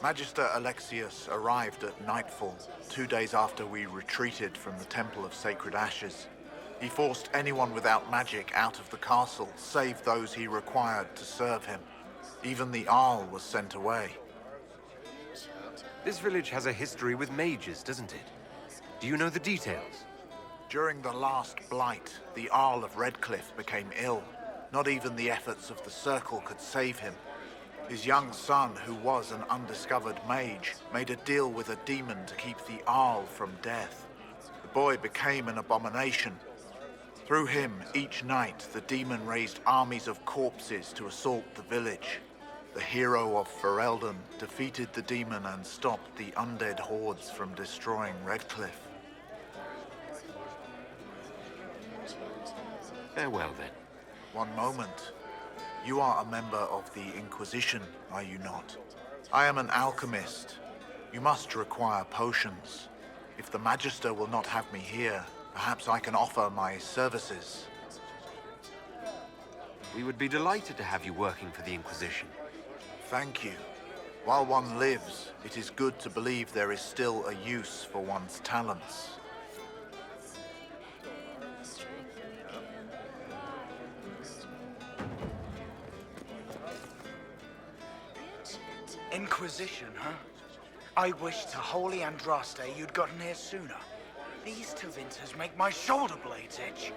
Magister Alexius arrived at nightfall, 2 days after we retreated from the Temple of Sacred Ashes. He forced anyone without magic out of the castle, save those he required to serve him. Even the Arl was sent away. This village has a history with mages, doesn't it? Do you know the details? During the last Blight, the Arl of Redcliffe became ill. Not even the efforts of the Circle could save him. His young son, who was an undiscovered mage, made a deal with a demon to keep the Arl from death. The boy became an abomination. Through him, each night, the demon raised armies of corpses to assault the village. The hero of Ferelden defeated the demon and stopped the undead hordes from destroying Redcliffe. Farewell, then. One moment. You are a member of the Inquisition, are you not? I am an alchemist. You must require potions. If the Magister will not have me here, Perhaps I can offer my services. We would be delighted to have you working for the Inquisition. Thank you. While one lives, it is good to believe there is still a use for one's talents. Inquisition, huh? I wish to Holy Andraste you'd gotten here sooner. These Tevinters make my shoulder blades itch.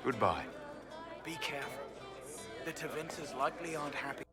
Goodbye. Be careful. The Tevinters likely aren't happy.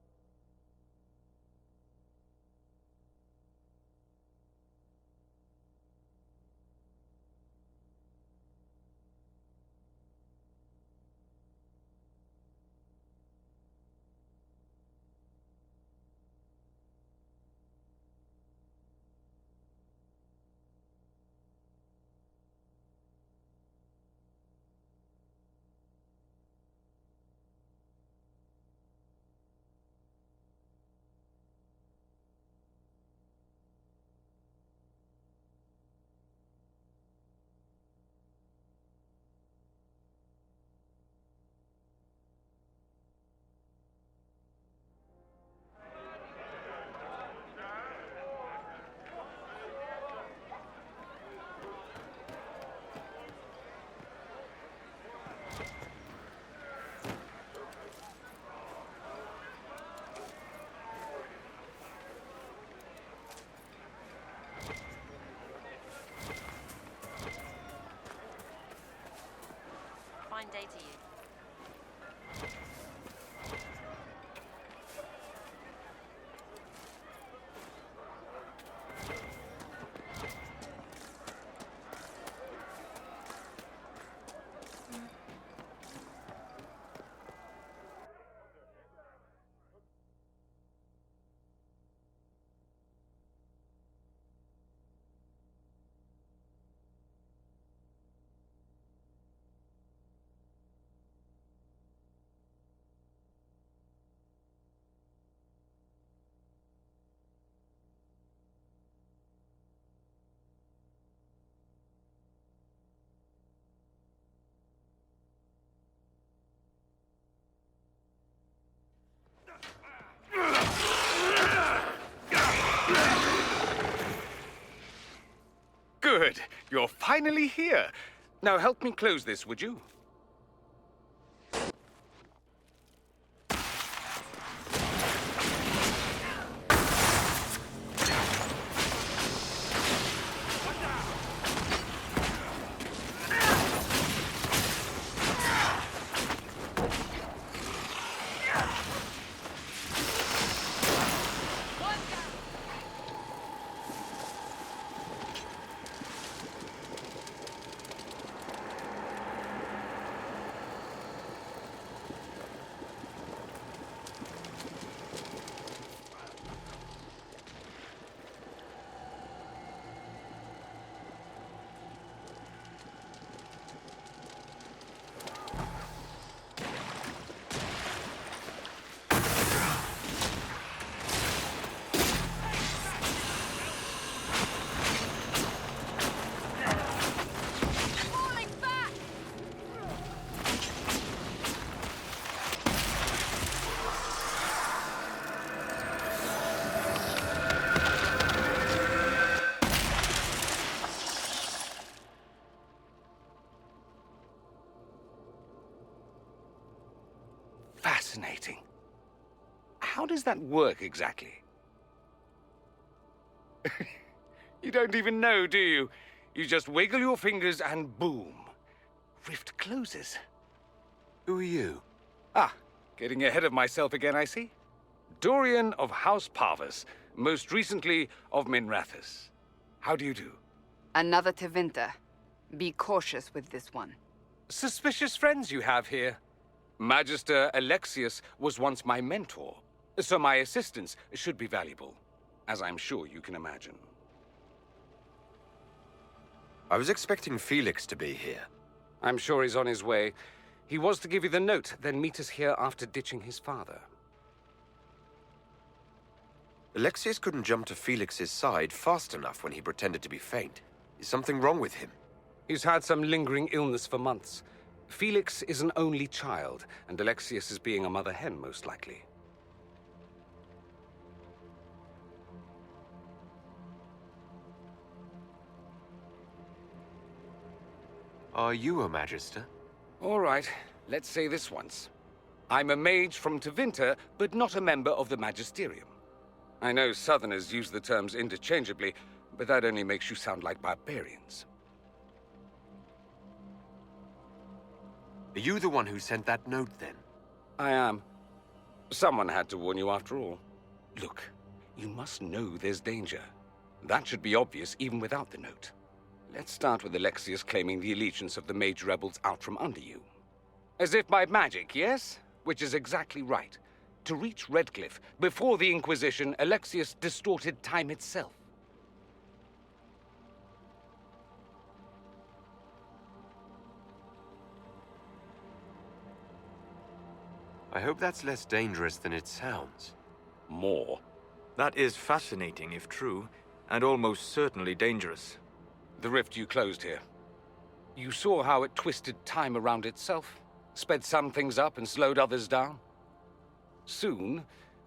Fine day to you. Good. You're finally here. Now help me close this, would you? Fascinating. How does that work exactly? You don't even know, do you? You just wiggle your fingers and boom. Rift closes. Who are you? Ah, getting ahead of myself again, I see. Dorian of House Parvus, most recently of Minrathous. How do you do? Another Tevinter. Be cautious with this one. Suspicious friends you have here. Magister Alexius was once my mentor, so my assistance should be valuable, as I'm sure you can imagine. I was expecting Felix to be here. I'm sure he's on his way. He was to give you the note, then meet us here after ditching his father. Alexius couldn't jump to Felix's side fast enough when he pretended to be faint. Is something wrong with him? He's had some lingering illness for months. Felix is an only child, and Alexius is being a mother hen, most likely. Are you a Magister? All right, let's say this once. I'm a mage from Tevinter, but not a member of the Magisterium. I know Southerners use the terms interchangeably, but that only makes you sound like barbarians. Are you the one who sent that note, then? I am. Someone had to warn you after all. Look, you must know there's danger. That should be obvious even without the note. Let's start with Alexius claiming the allegiance of the mage rebels out from under you. As if by magic, yes? Which is exactly right. To reach Redcliffe, before the Inquisition, Alexius distorted time itself. I hope that's less dangerous than it sounds. More. That is fascinating if true, and almost certainly dangerous. The rift you closed here. You saw how it twisted time around itself, sped some things up and slowed others down. Soon,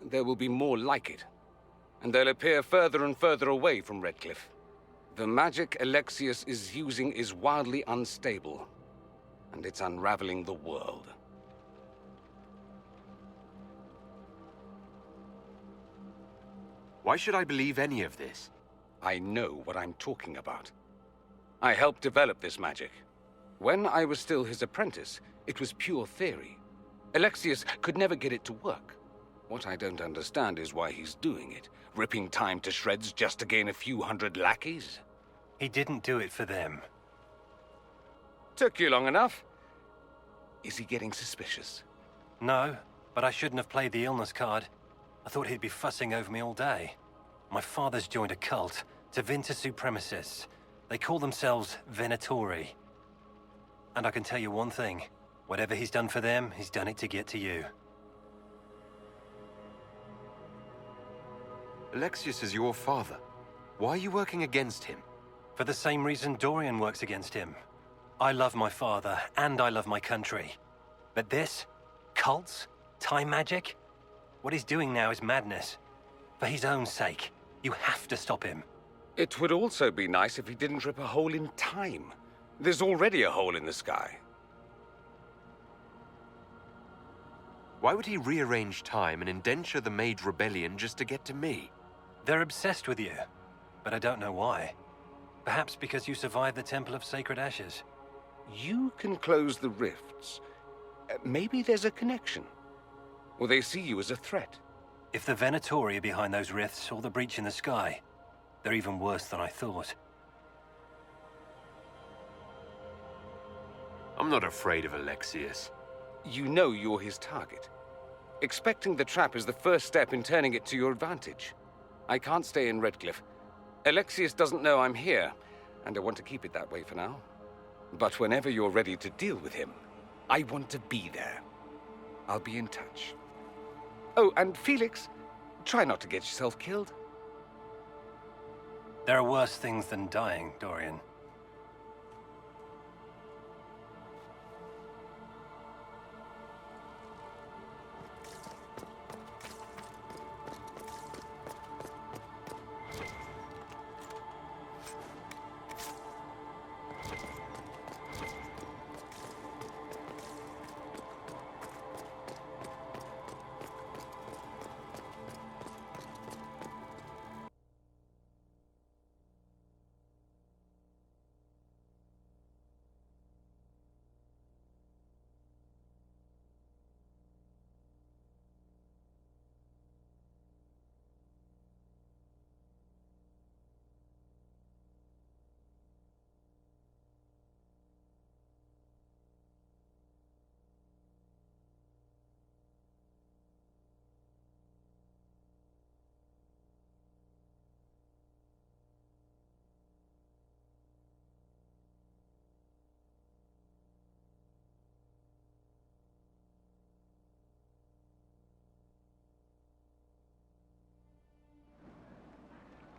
there will be more like it, and they'll appear further and further away from Redcliffe. The magic Alexius is using is wildly unstable, and it's unraveling the world. Why should I believe any of this? I know what I'm talking about. I helped develop this magic. When I was still his apprentice, it was pure theory. Alexius could never get it to work. What I don't understand is why he's doing it, ripping time to shreds just to gain a few hundred lackeys. He didn't do it for them. Took you long enough. Is he getting suspicious? No, but I shouldn't have played the illness card. I thought he'd be fussing over me all day. My father's joined a cult, Tevinter supremacists. They call themselves Venatori. And I can tell you one thing. Whatever he's done for them, he's done it to get to you. Alexius is your father. Why are you working against him? For the same reason Dorian works against him. I love my father, and I love my country. But this? Cults? Time magic? What he's doing now is madness. For his own sake, you have to stop him. It would also be nice if he didn't rip a hole in time. There's already a hole in the sky. Why would he rearrange time and indenture the Mage Rebellion just to get to me? They're obsessed with you, but I don't know why. Perhaps because you survived the Temple of Sacred Ashes. You can close the rifts. Maybe there's a connection. Or they see you as a threat. If the Venatori are behind those rifts or the breach in the sky, they're even worse than I thought. I'm not afraid of Alexius. You know you're his target. Expecting the trap is the first step in turning it to your advantage. I can't stay in Redcliffe. Alexius doesn't know I'm here, and I want to keep it that way for now. But whenever you're ready to deal with him, I want to be there. I'll be in touch. Oh, and Felix, try not to get yourself killed. There are worse things than dying, Dorian.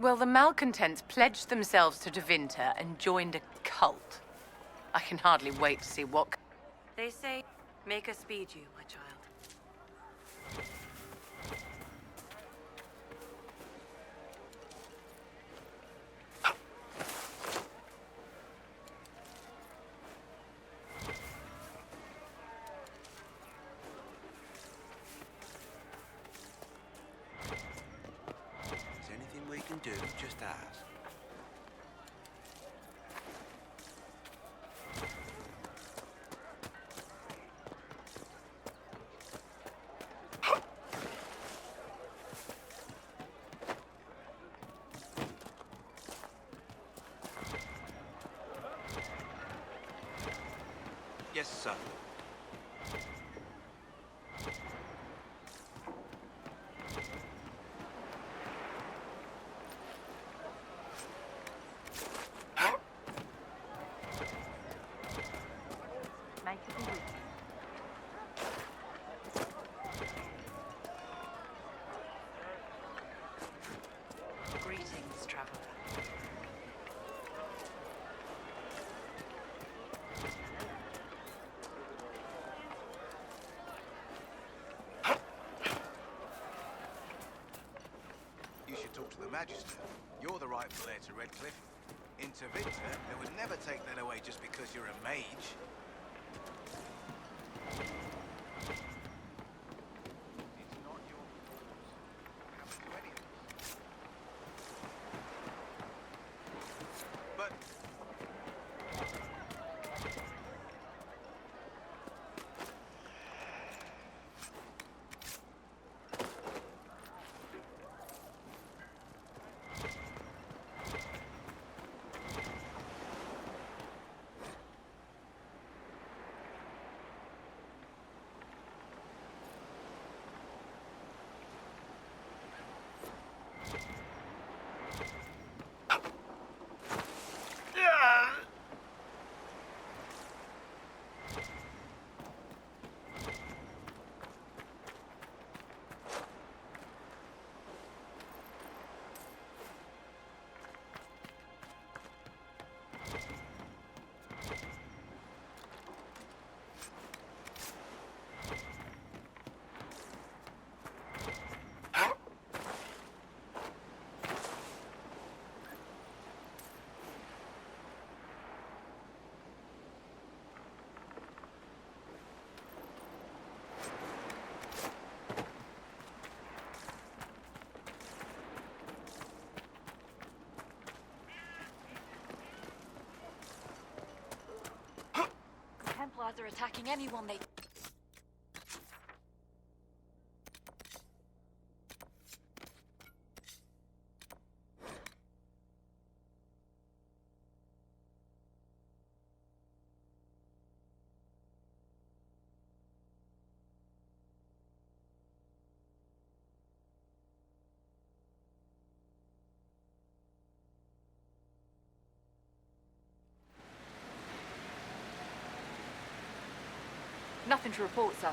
Well, the malcontents pledged themselves to Tevinter and joined a cult. I can hardly wait to see what... They say, make us speed you, my child. Is anything we can do? Just ask. Yes, sir. Greetings, traveler. You should talk to the Magister. You're the rightful heir to Redcliffe. In Tevinter, they would never take that away just because you're a mage. It's not your fault. What happened to any of us? But... Templars are attacking anyone they... Nothing to report, sir.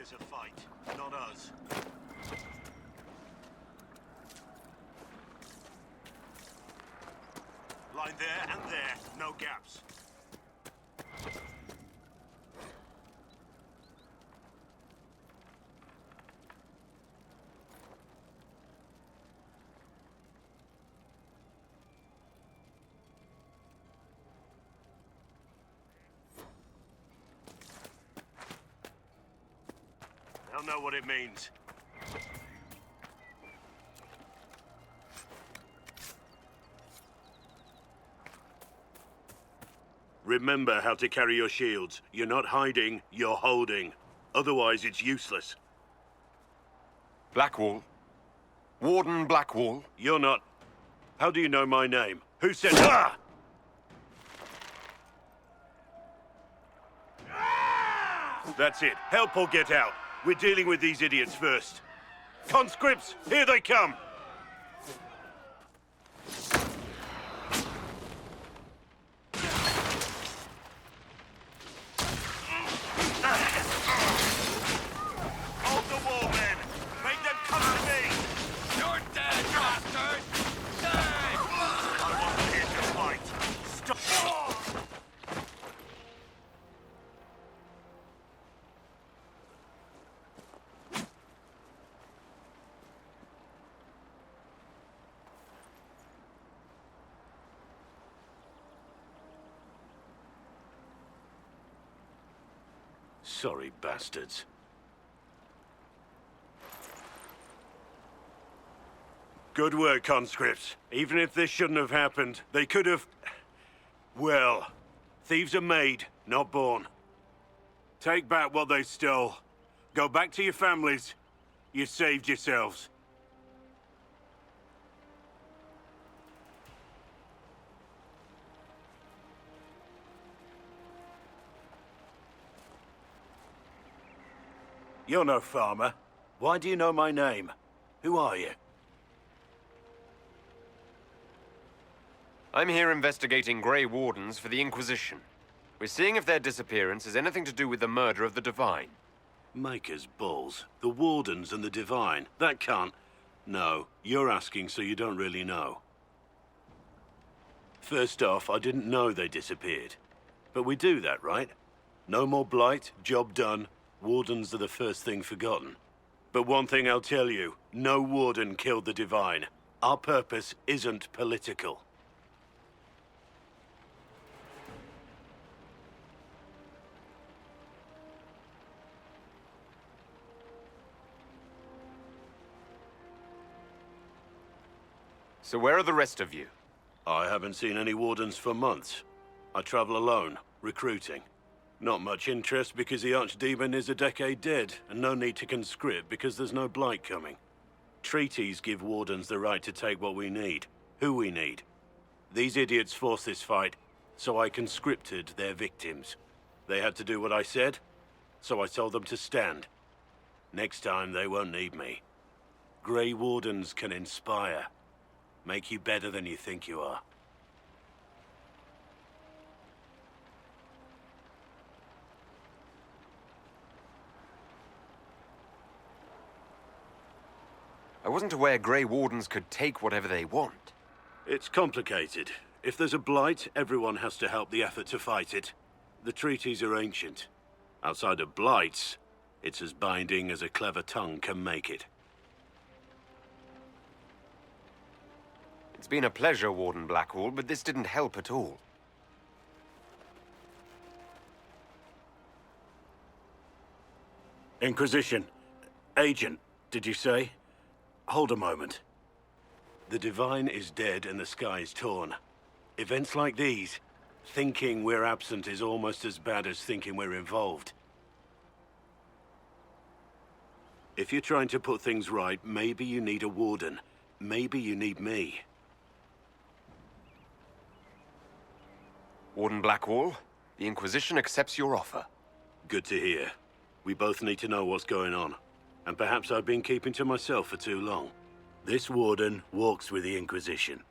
us a fight, not us. Line there and there, no gaps. They'll know what it means. Remember how to carry your shields. You're not hiding, you're holding. Otherwise, it's useless. Blackwall? Warden Blackwall? You're not... How do you know my name? Who said... Ah! That's it. Help or get out. We're dealing with these idiots first. Conscripts, here they come! Hold the wall, men! Make them come to me! You're dead, bastard! Die! I wasn't here to fight. Stop! Sorry, bastards. Good work, conscripts. Even if this shouldn't have happened, they could have... Well, thieves are made, not born. Take back what they stole. Go back to your families. You saved yourselves. You're no farmer. Why do you know my name? Who are you? I'm here investigating Grey Wardens for the Inquisition. We're seeing if their disappearance has anything to do with the murder of the Divine. Maker's balls. The Wardens and the Divine. That can't... No, you're asking so you don't really know. First off, I didn't know they disappeared. But we do that, right? No more blight, job done. Wardens are the first thing forgotten. But one thing I'll tell you, no Warden killed the Divine. Our purpose isn't political. So where are the rest of you? I haven't seen any Wardens for months. I travel alone, recruiting. Not much interest because the Archdemon is a decade dead, and no need to conscript because there's no blight coming. Treaties give Wardens the right to take what we need, who we need. These idiots forced this fight, so I conscripted their victims. They had to do what I said, so I told them to stand. Next time they won't need me. Grey Wardens can inspire. Make you better than you think you are. I wasn't aware Grey Wardens could take whatever they want. It's complicated. If there's a blight, everyone has to help the effort to fight it. The treaties are ancient. Outside of blights, it's as binding as a clever tongue can make it. It's been a pleasure, Warden Blackwall, but this didn't help at all. Inquisition. Agent, did you say? Hold a moment. The Divine is dead and the sky is torn. Events like these, thinking we're absent is almost as bad as thinking we're involved. If you're trying to put things right, maybe you need a Warden. Maybe you need me. Warden Blackwall, the Inquisition accepts your offer. Good to hear. We both need to know what's going on. And perhaps I've been keeping to myself for too long. This Warden walks with the Inquisition.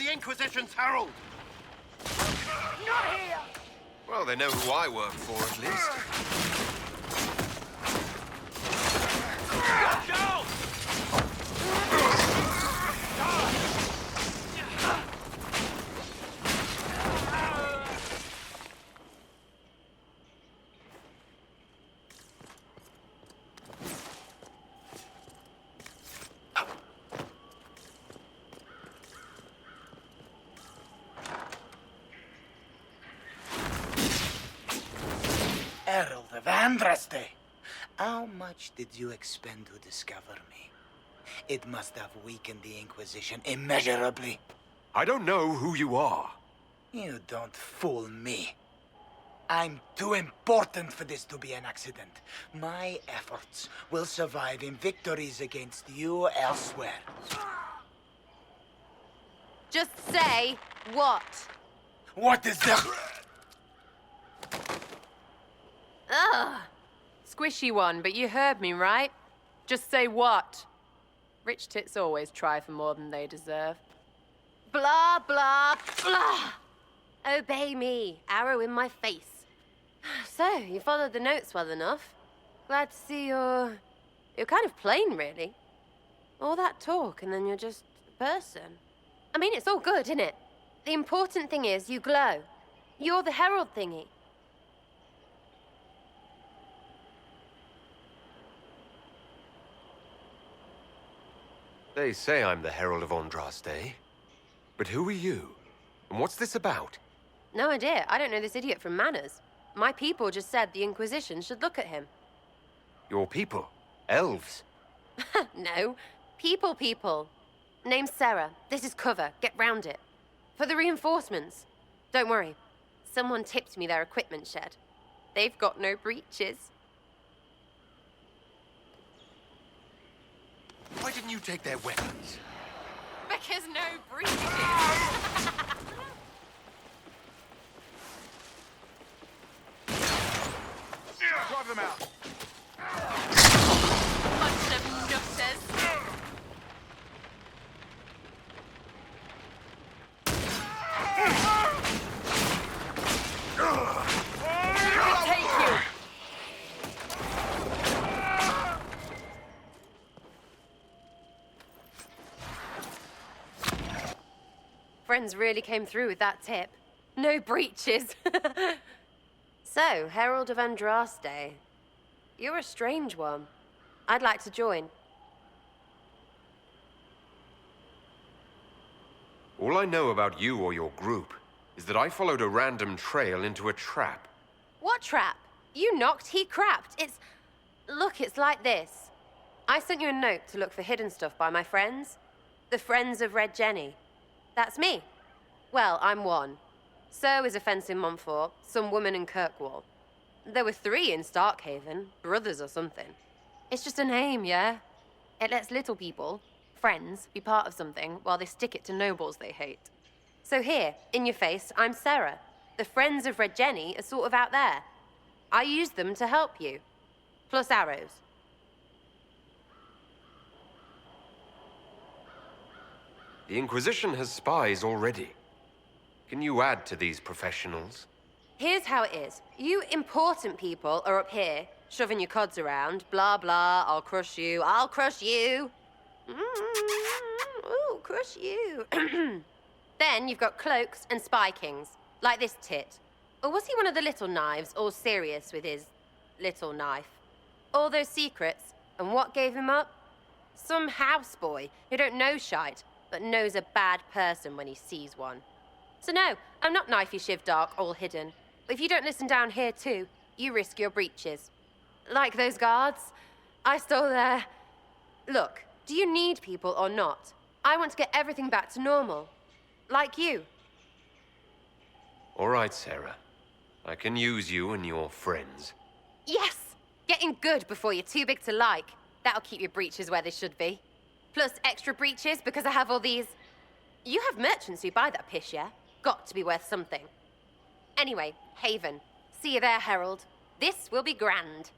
the Inquisition's herald! Not here! Well, they know who I work for, at least. Watch out! Herald of Andraste! How much did you expend to discover me? It must have weakened the Inquisition immeasurably. I don't know who you are. You don't fool me. I'm too important for this to be an accident. My efforts will survive in victories against you elsewhere. Just say what? What is the... Ugh. Squishy one, but you heard me, right? Just say what? Rich tits always try for more than they deserve. Blah, blah, blah! Obey me. Arrow in my face. So, you followed the notes well enough. Glad to see you're kind of plain, really. All that talk, and then you're just a person. I mean, it's all good, isn't it? The important thing is you glow. You're the herald thingy. They say I'm the Herald of Andraste. But who are you? And what's this about? No idea. I don't know this idiot from Manners. My people just said the Inquisition should look at him. Your people? Elves? No. People. Name's Sarah. This is cover. Get round it. For the reinforcements. Don't worry. Someone tipped me their equipment shed. They've got no breaches. Why didn't you take their weapons? Because no breaches. Drive them out. Bunch of nutters. I'll take you. Friends really came through with that tip. No breaches. So, Herald of Andraste. You're a strange one. I'd like to join. All I know about you or your group is that I followed a random trail into a trap. What trap? You knocked, he crapped. Look, it's like this. I sent you a note to look for hidden stuff by my friends. The Friends of Red Jenny. That's me. Well, I'm one. So is a fence in Montfort, some woman in Kirkwall. There were 3 in Starkhaven, brothers or something. It's just a name, yeah? It lets little people, friends, be part of something while they stick it to nobles they hate. So here, in your face, I'm Sarah. The Friends of Red Jenny are sort of out there. I use them to help you. Plus arrows. The Inquisition has spies already. Can you add to these professionals? Here's how it is. You important people are up here, shoving your cods around. Blah, blah, I'll crush you. Ooh, crush you. Then you've got cloaks and spy kings, like this tit. Or was he one of the little knives, all serious with his little knife? All those secrets, and what gave him up? Some houseboy who don't know shite, but knows a bad person when he sees one. So no, I'm not knifey shiv dark, all hidden. But if you don't listen down here too, you risk your breeches. Like those guards, I stole their... Look, do you need people or not? I want to get everything back to normal. Like you. All right, Sarah. I can use you and your friends. Yes! Getting good before you're too big to like. That'll keep your breeches where they should be. Plus extra breeches because I have all these... You have merchants who buy that piss, yeah? Got to be worth something. Anyway, Haven. See you there, Herald. This will be grand.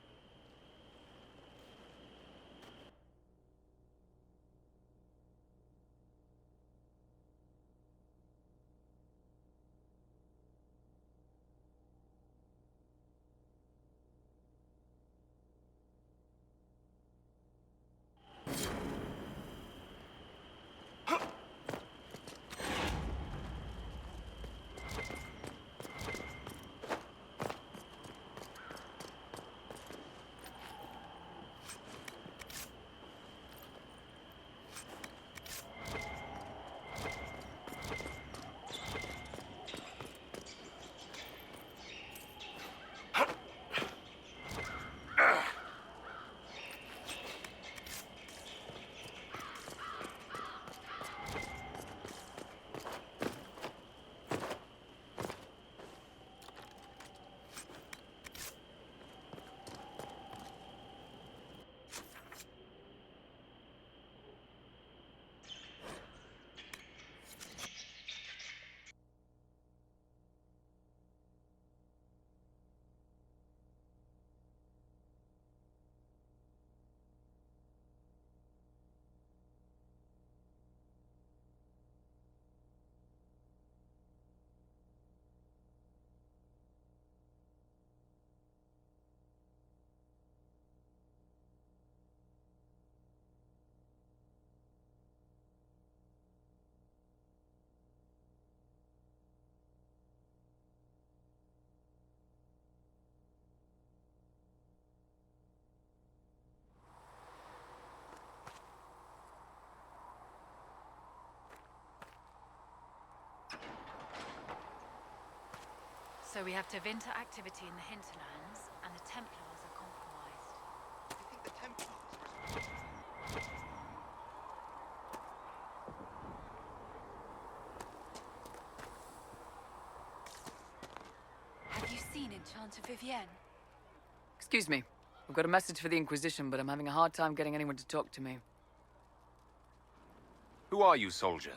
So we have Tevinter activity in the hinterlands, and the Templars are compromised. You think the Templars Have you seen Enchanter Vivienne? Excuse me. I've got a message for the Inquisition, but I'm having a hard time getting anyone to talk to me. Who are you, soldier?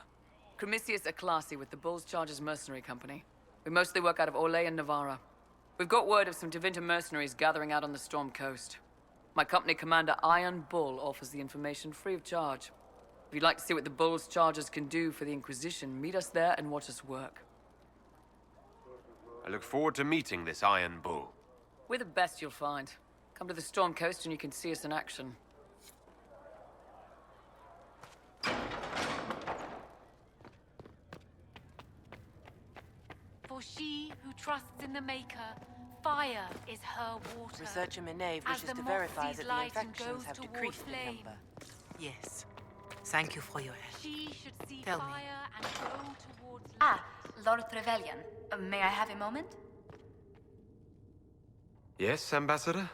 Cremisius Aclasi with the Bull's Chargers Mercenary Company. We mostly work out of Orlais and Navarra. We've got word of some Tevinter mercenaries gathering out on the Storm Coast. My company commander, Iron Bull, offers the information free of charge. If you'd like to see what the Bull's Chargers can do for the Inquisition, meet us there and watch us work. I look forward to meeting this Iron Bull. We're the best you'll find. Come to the Storm Coast and you can see us in action. For she who trusts in the Maker, fire is her water. Researcher Minave As wishes the to moth verify sees that light the and infections goes have toward decreased in flame. number. Yes. Thank you for your help. She should see Tell me. fire and go towards light. Ah, Lord Trevelyan. May I have a moment? Yes, Ambassador?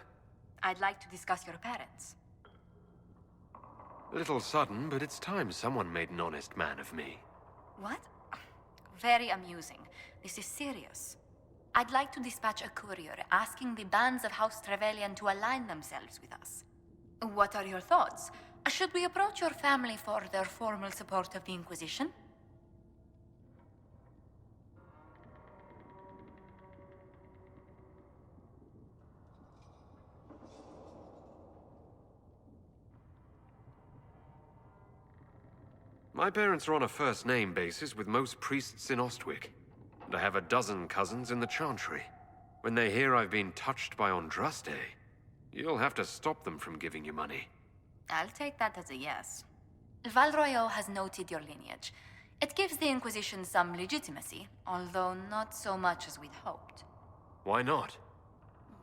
I'd like to discuss your parents. A little sudden, but it's time someone made an honest man of me. What? Very amusing. This is serious. I'd like to dispatch a courier asking the bands of House Trevelyan to align themselves with us. What are your thoughts? Should we approach your family for their formal support of the Inquisition? My parents are on a first-name basis with most priests in Ostwick. And I have a dozen cousins in the Chantry. When they hear I've been touched by Andraste, you'll have to stop them from giving you money. I'll take that as a yes. Val Royeaux has noted your lineage. It gives the Inquisition some legitimacy, although not so much as we'd hoped. Why not?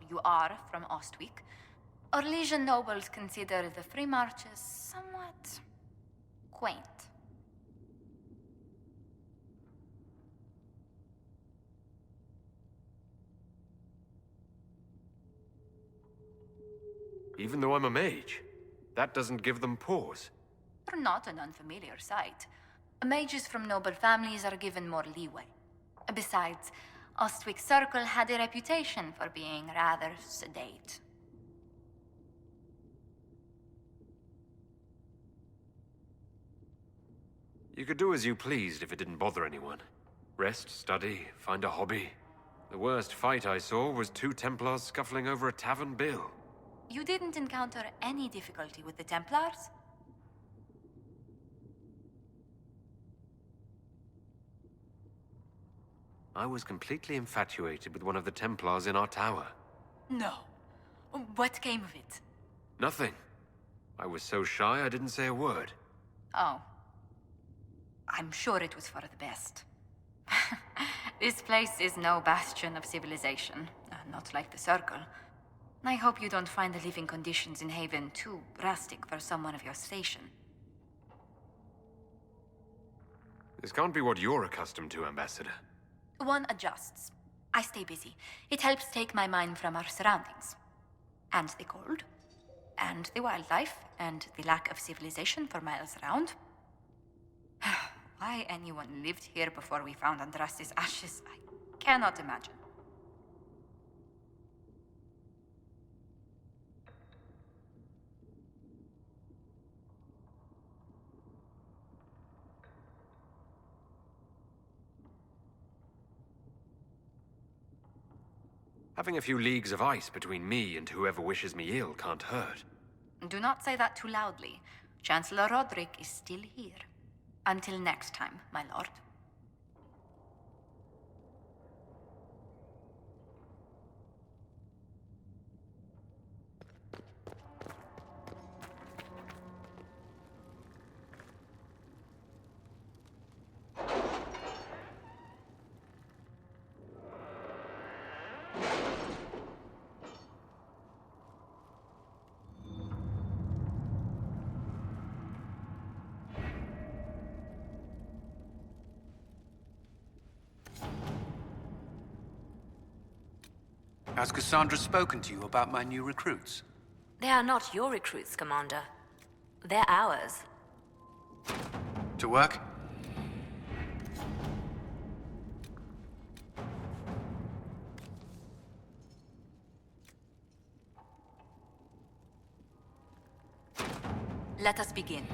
You are from Ostwick. Orlesian nobles consider the free marches somewhat quaint. Even though I'm a mage, that doesn't give them pause. You're not an unfamiliar sight. Mages from noble families are given more leeway. Besides, Ostwick Circle had a reputation for being rather sedate. You could do as you pleased if it didn't bother anyone. Rest, study, find a hobby. The worst fight I saw was two Templars scuffling over a tavern bill. You didn't encounter any difficulty with the Templars? I was completely infatuated with one of the Templars in our tower. No. What came of it? Nothing. I was so shy I didn't say a word. Oh. I'm sure it was for the best. This place is no bastion of civilization, not like the Circle. I hope you don't find the living conditions in Haven too drastic for someone of your station. This can't be what you're accustomed to, Ambassador. One adjusts. I stay busy. It helps take my mind from our surroundings. And the cold. And the wildlife. And the lack of civilization for miles around. Why anyone lived here before we found Andraste's ashes, I cannot imagine. Having a few leagues of ice between me and whoever wishes me ill can't hurt. Do not say that too loudly. Chancellor Roderick is still here. Until next time, my lord. Has Cassandra spoken to you about my new recruits? They are not your recruits, Commander. They're ours. To work? Let us begin.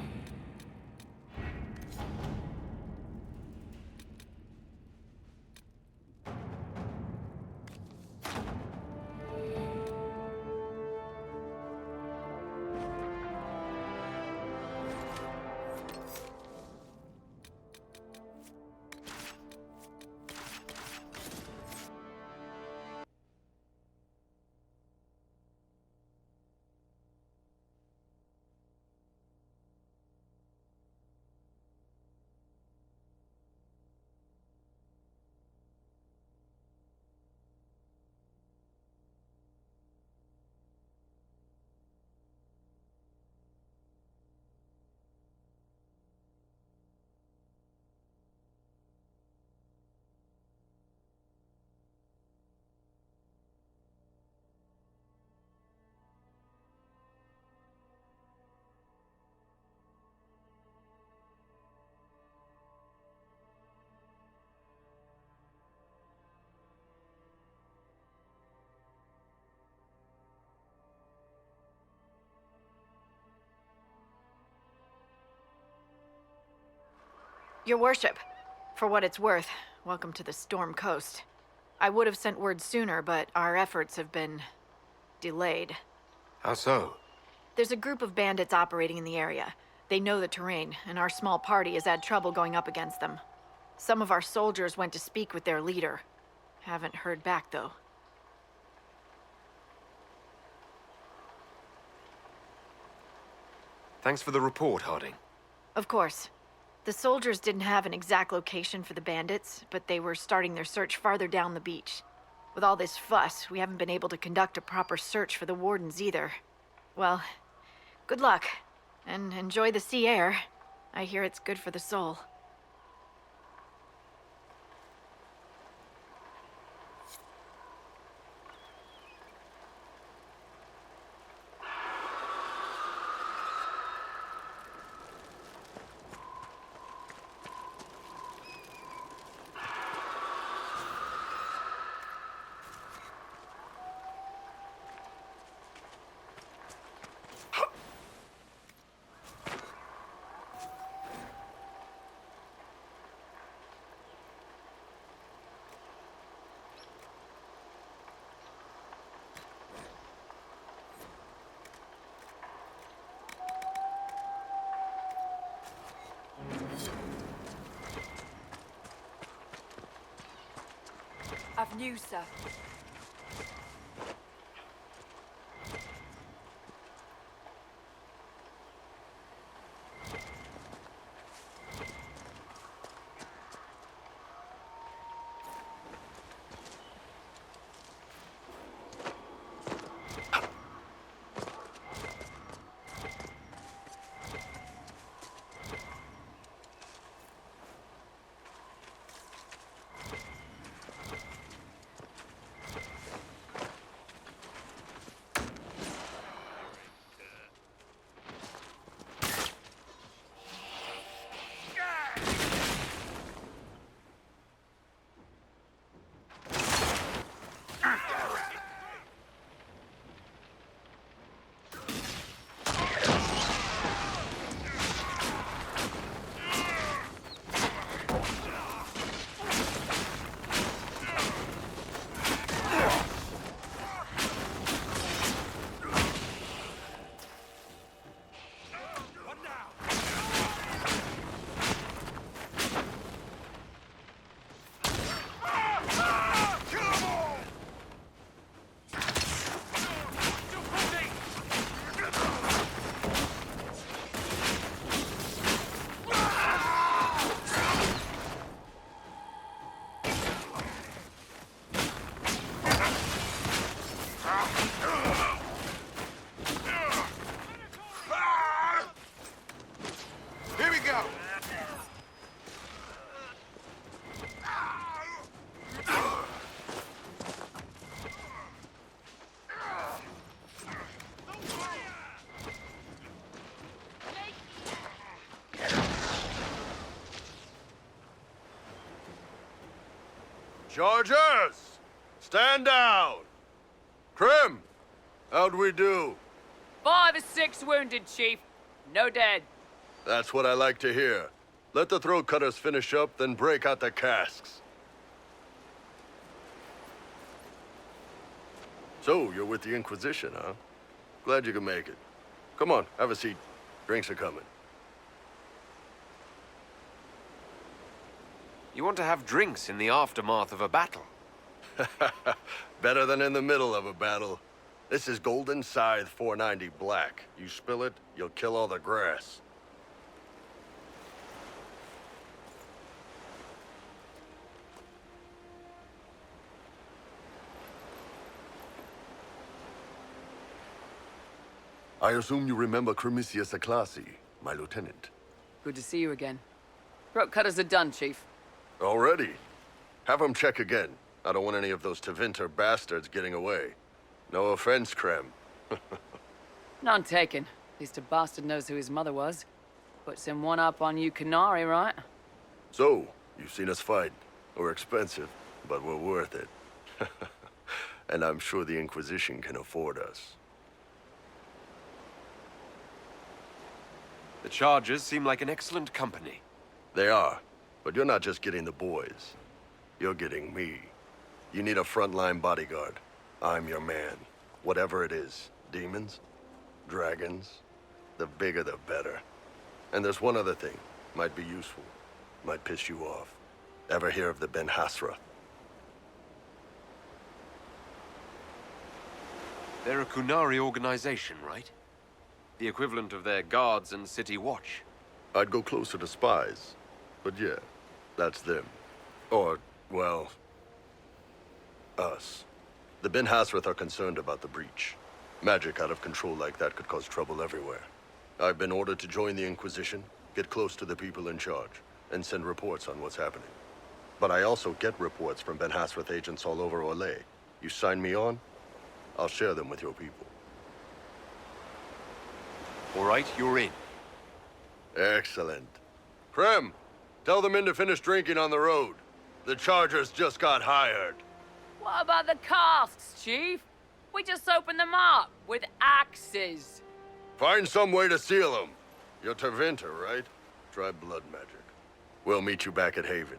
Your worship, for what it's worth, welcome to the Storm Coast. I would have sent word sooner, but our efforts have been delayed. How so? There's a group of bandits operating in the area. They know the terrain, and our small party has had trouble going up against them. Some of our soldiers went to speak with their leader. Haven't heard back, though. Thanks for the report, Harding. Of course. The soldiers didn't have an exact location for the bandits, but they were starting their search farther down the beach. With all this fuss, we haven't been able to conduct a proper search for the wardens either. Well, good luck, and enjoy the sea air. I hear it's good for the soul. I've news, sir. Chargers! Stand down! Krim! How'd we do? 5 or 6 wounded, Chief. No dead. That's what I like to hear. Let the throat cutters finish up, then break out the casks. So, you're with the Inquisition, huh? Glad you could make it. Come on, have a seat. Drinks are coming. You want to have drinks in the aftermath of a battle? Better than in the middle of a battle. This is Golden Scythe 490 Black. You spill it, you'll kill all the grass. I assume you remember Cremisius Aclassi, my lieutenant. Good to see you again. Throat cutters are done, Chief. Already? Have him check again. I don't want any of those Tevinter bastards getting away. No offense, Krem. None taken. At least a bastard knows who his mother was. Puts him one up on you Canary, right? So, you've seen us fight. We're expensive, but we're worth it. And I'm sure the Inquisition can afford us. The Chargers seem like an excellent company. They are, but you're not just getting the boys. You're getting me. You need a frontline bodyguard. I'm your man. Whatever it is. Demons? Dragons? The bigger the better. And there's one other thing. Might be useful. Might piss you off. Ever hear of the Ben Hasra? They're a Kunari organization, right? The equivalent of their guards and city watch. I'd go closer to spies. But yeah, that's them. Or, well, us. The Ben Hasrath are concerned about the breach. Magic out of control like that could cause trouble everywhere. I've been ordered to join the Inquisition, get close to the people in charge, and send reports on what's happening. But I also get reports from Ben Hasrath agents all over Royeaux. You sign me on, I'll share them with your people. All right, you're in. Excellent. Krem, tell the men to finish drinking on the road. The Chargers just got hired. What about the casks, Chief? We just opened them up with axes. Find some way to seal them. You're Tevinter, right? Try blood magic. We'll meet you back at Haven.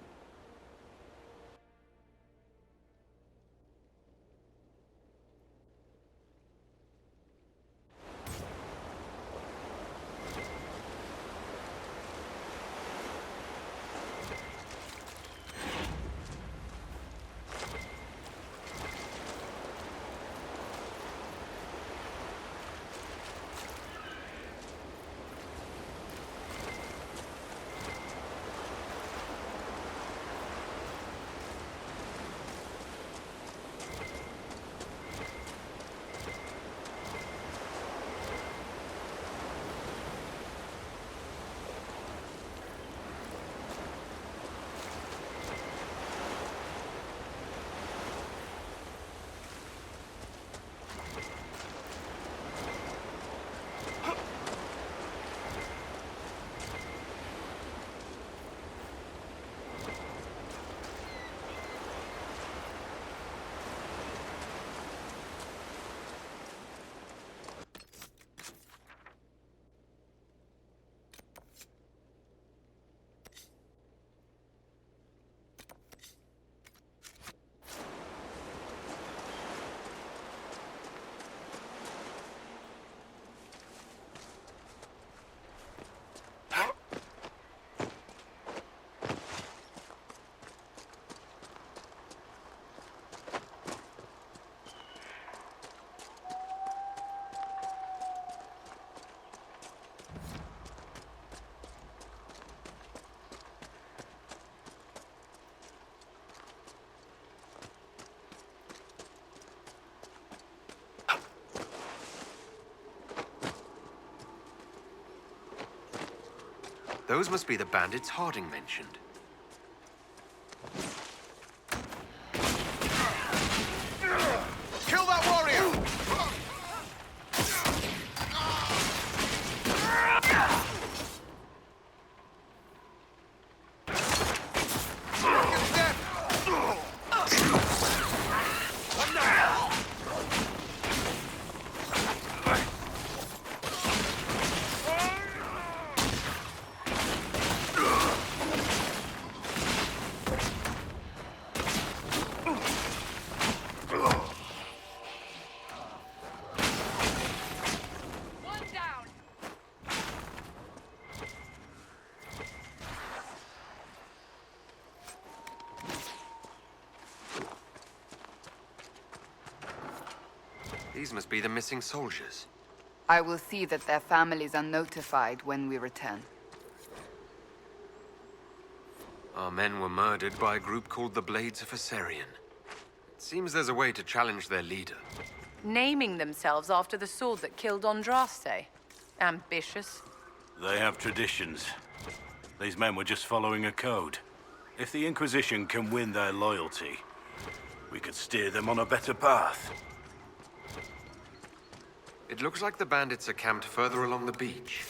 Those must be the bandits Harding mentioned. Kill that warrior! These must be the missing soldiers. I will see that their families are notified when we return. Our men were murdered by a group called the Blades of Assyrian. It seems there's a way to challenge their leader. Naming themselves after the sword that killed Andraste. Ambitious. They have traditions. These men were just following a code. If the Inquisition can win their loyalty, we could steer them on a better path. It looks like the bandits are camped further along the beach.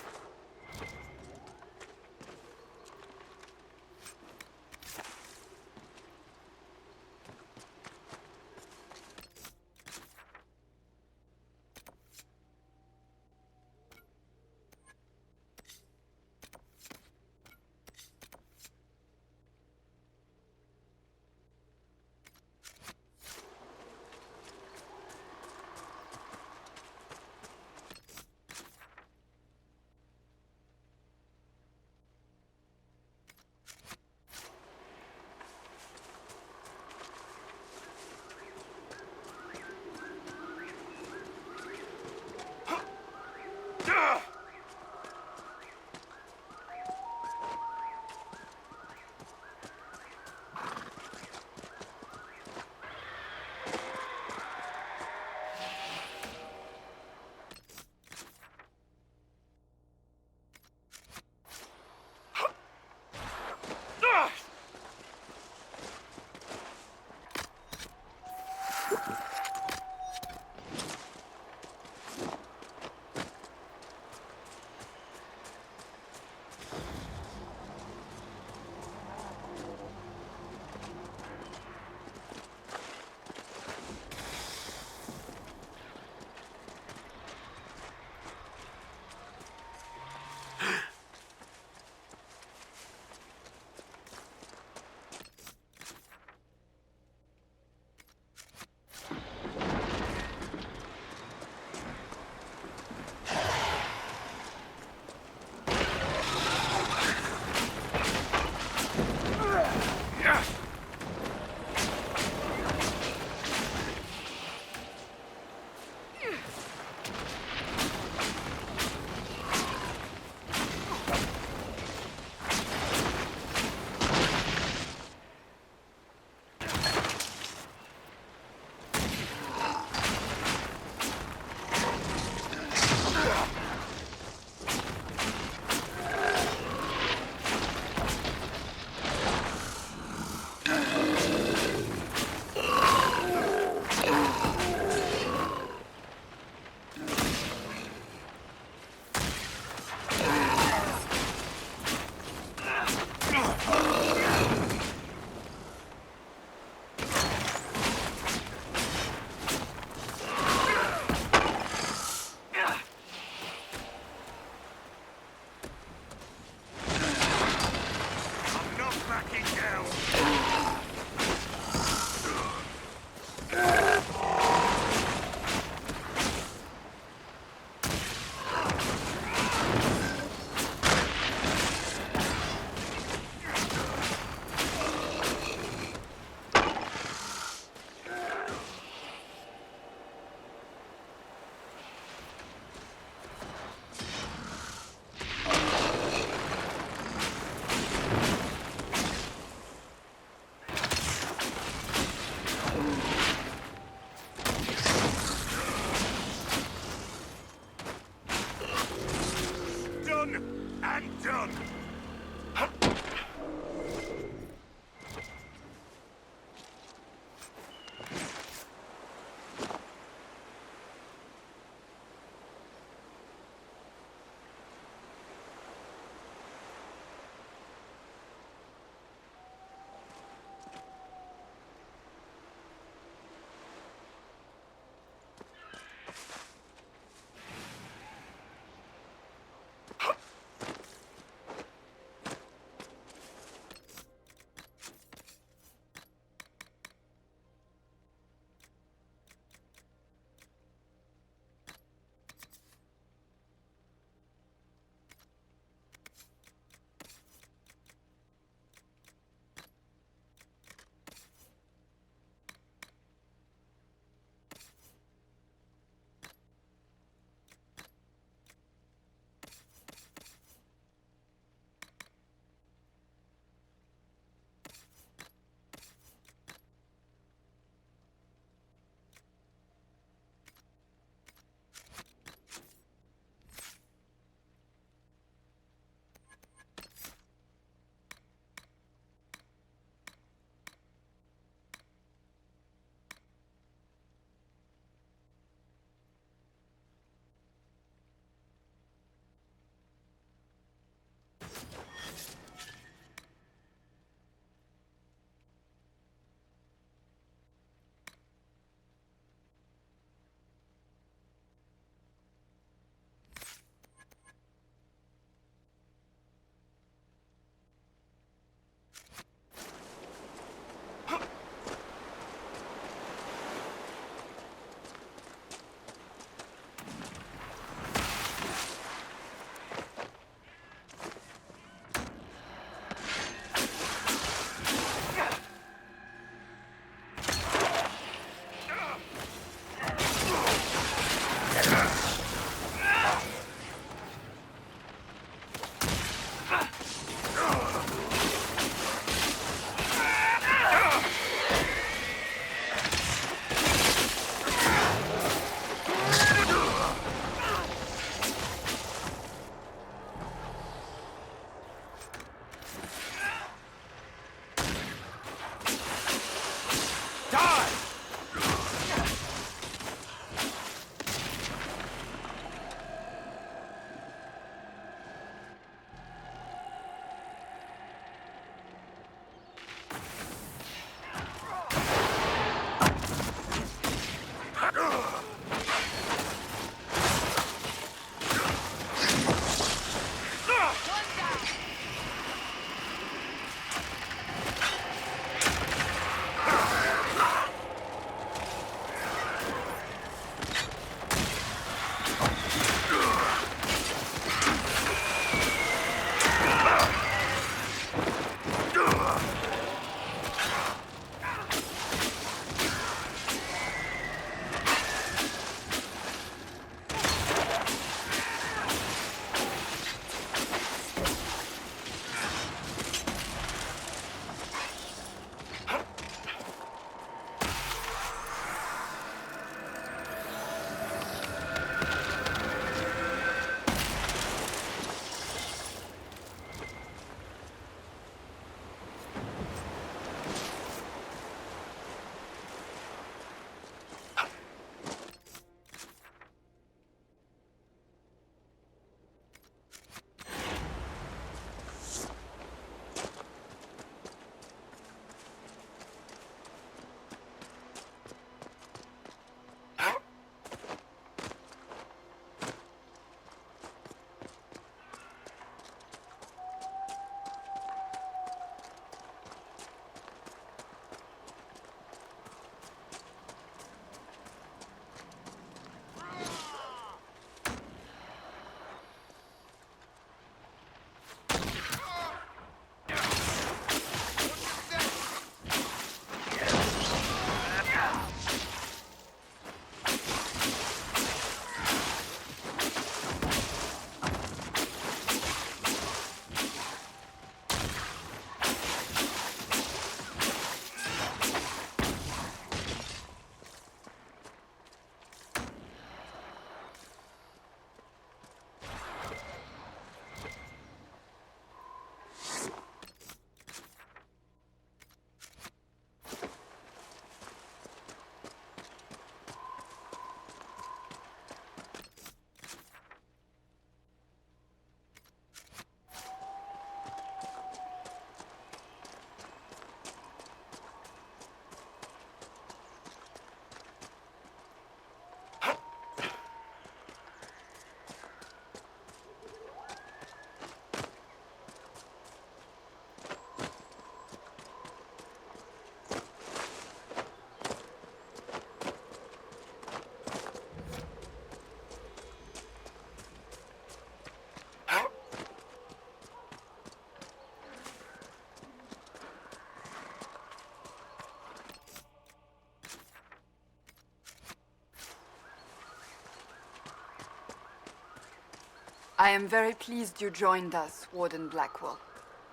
I am very pleased you joined us, Warden Blackwell.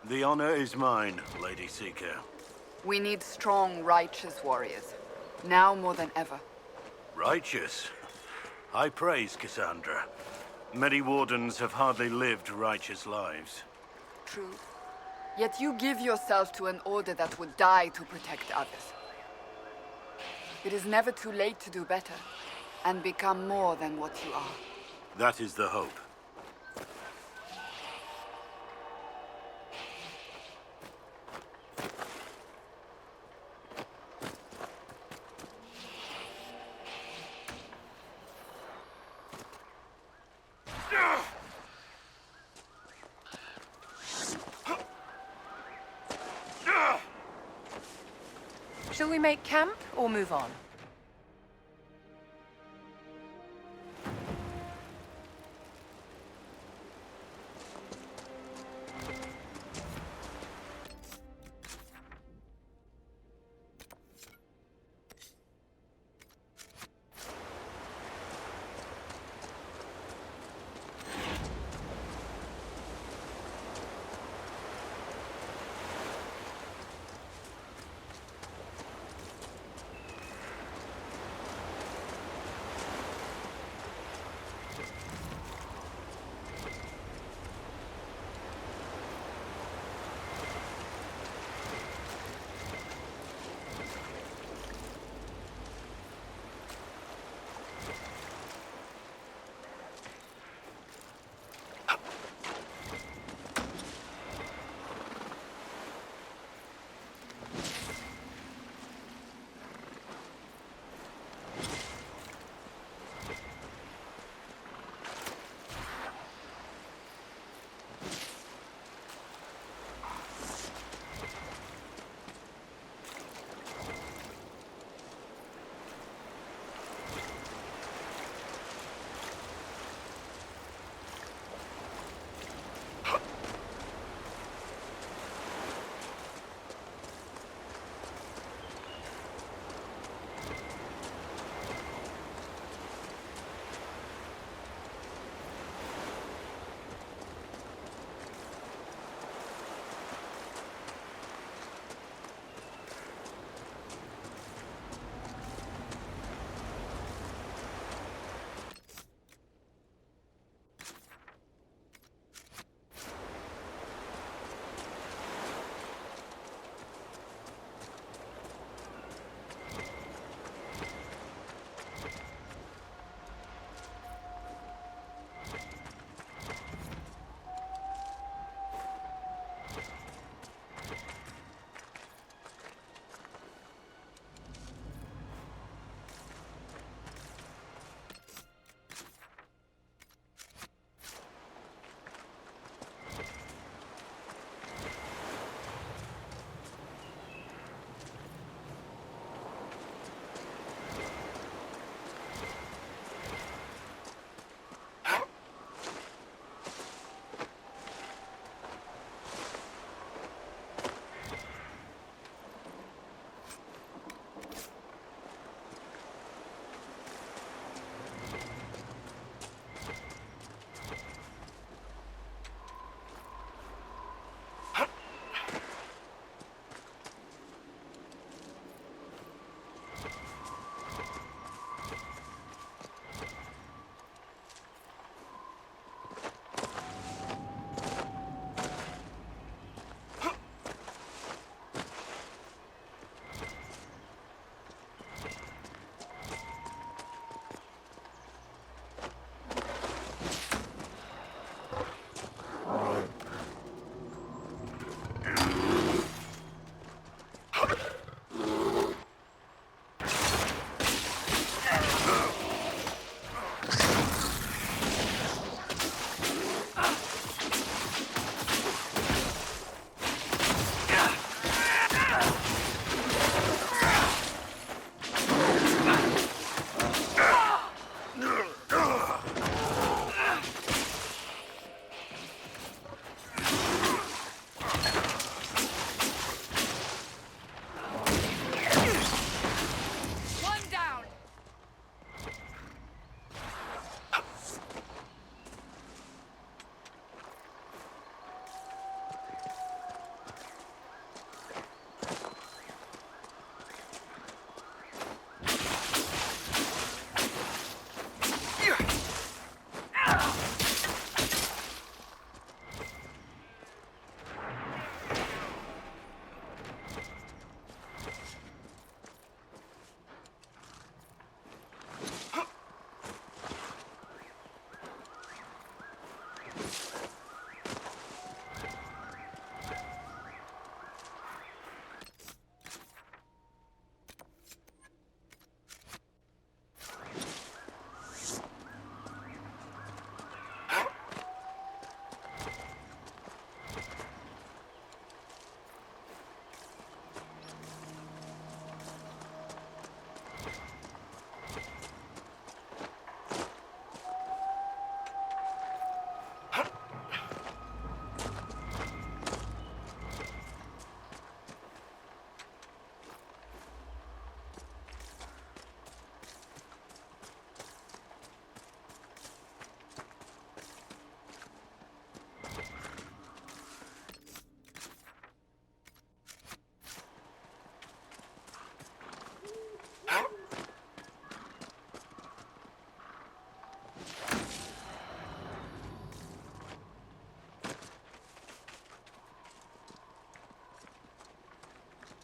The honor is mine, Lady Seeker. We need strong, righteous warriors. Now more than ever. Righteous? High praise, Cassandra. Many wardens have hardly lived righteous lives. True. Yet you give yourself to an order that would die to protect others. It is never too late to do better, and become more than what you are. That is the hope. Shall we make camp or move on?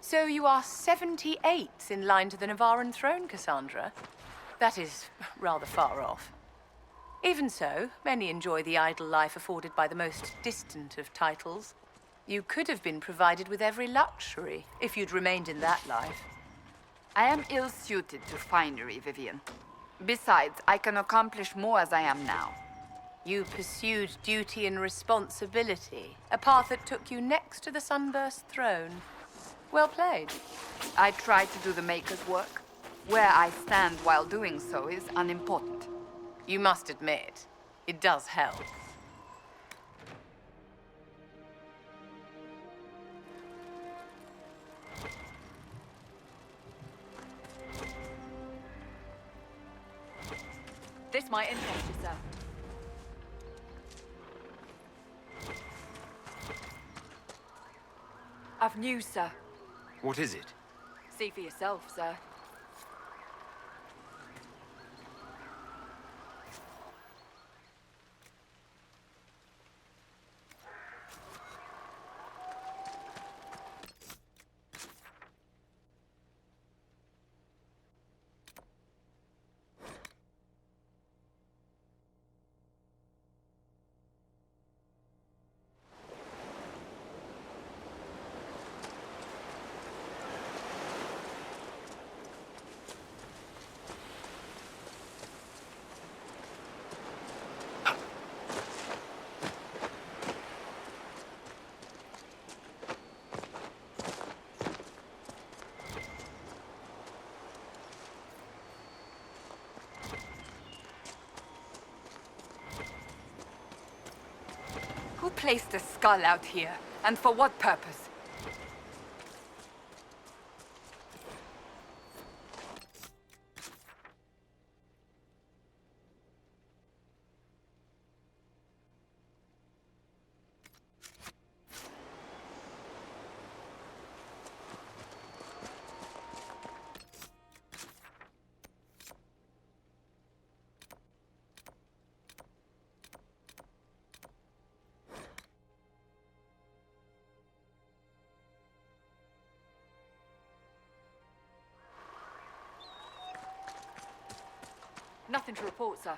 So you are 78 in line to the Navaran throne, Cassandra? That is rather far off. Even so, many enjoy the idle life afforded by the most distant of titles. You could have been provided with every luxury if you'd remained in that life. I am ill-suited to finery, Vivian. Besides, I can accomplish more as I am now. You pursued duty and responsibility, a path that took you next to the Sunburst throne. Well played. I try to do the Maker's work. Where I stand while doing so is unimportant. You must admit, it does help. This might interest you, sir. I've news, sir. What is it? See for yourself, sir. Who placed a skull out here, and for what purpose? Nothing to report, sir.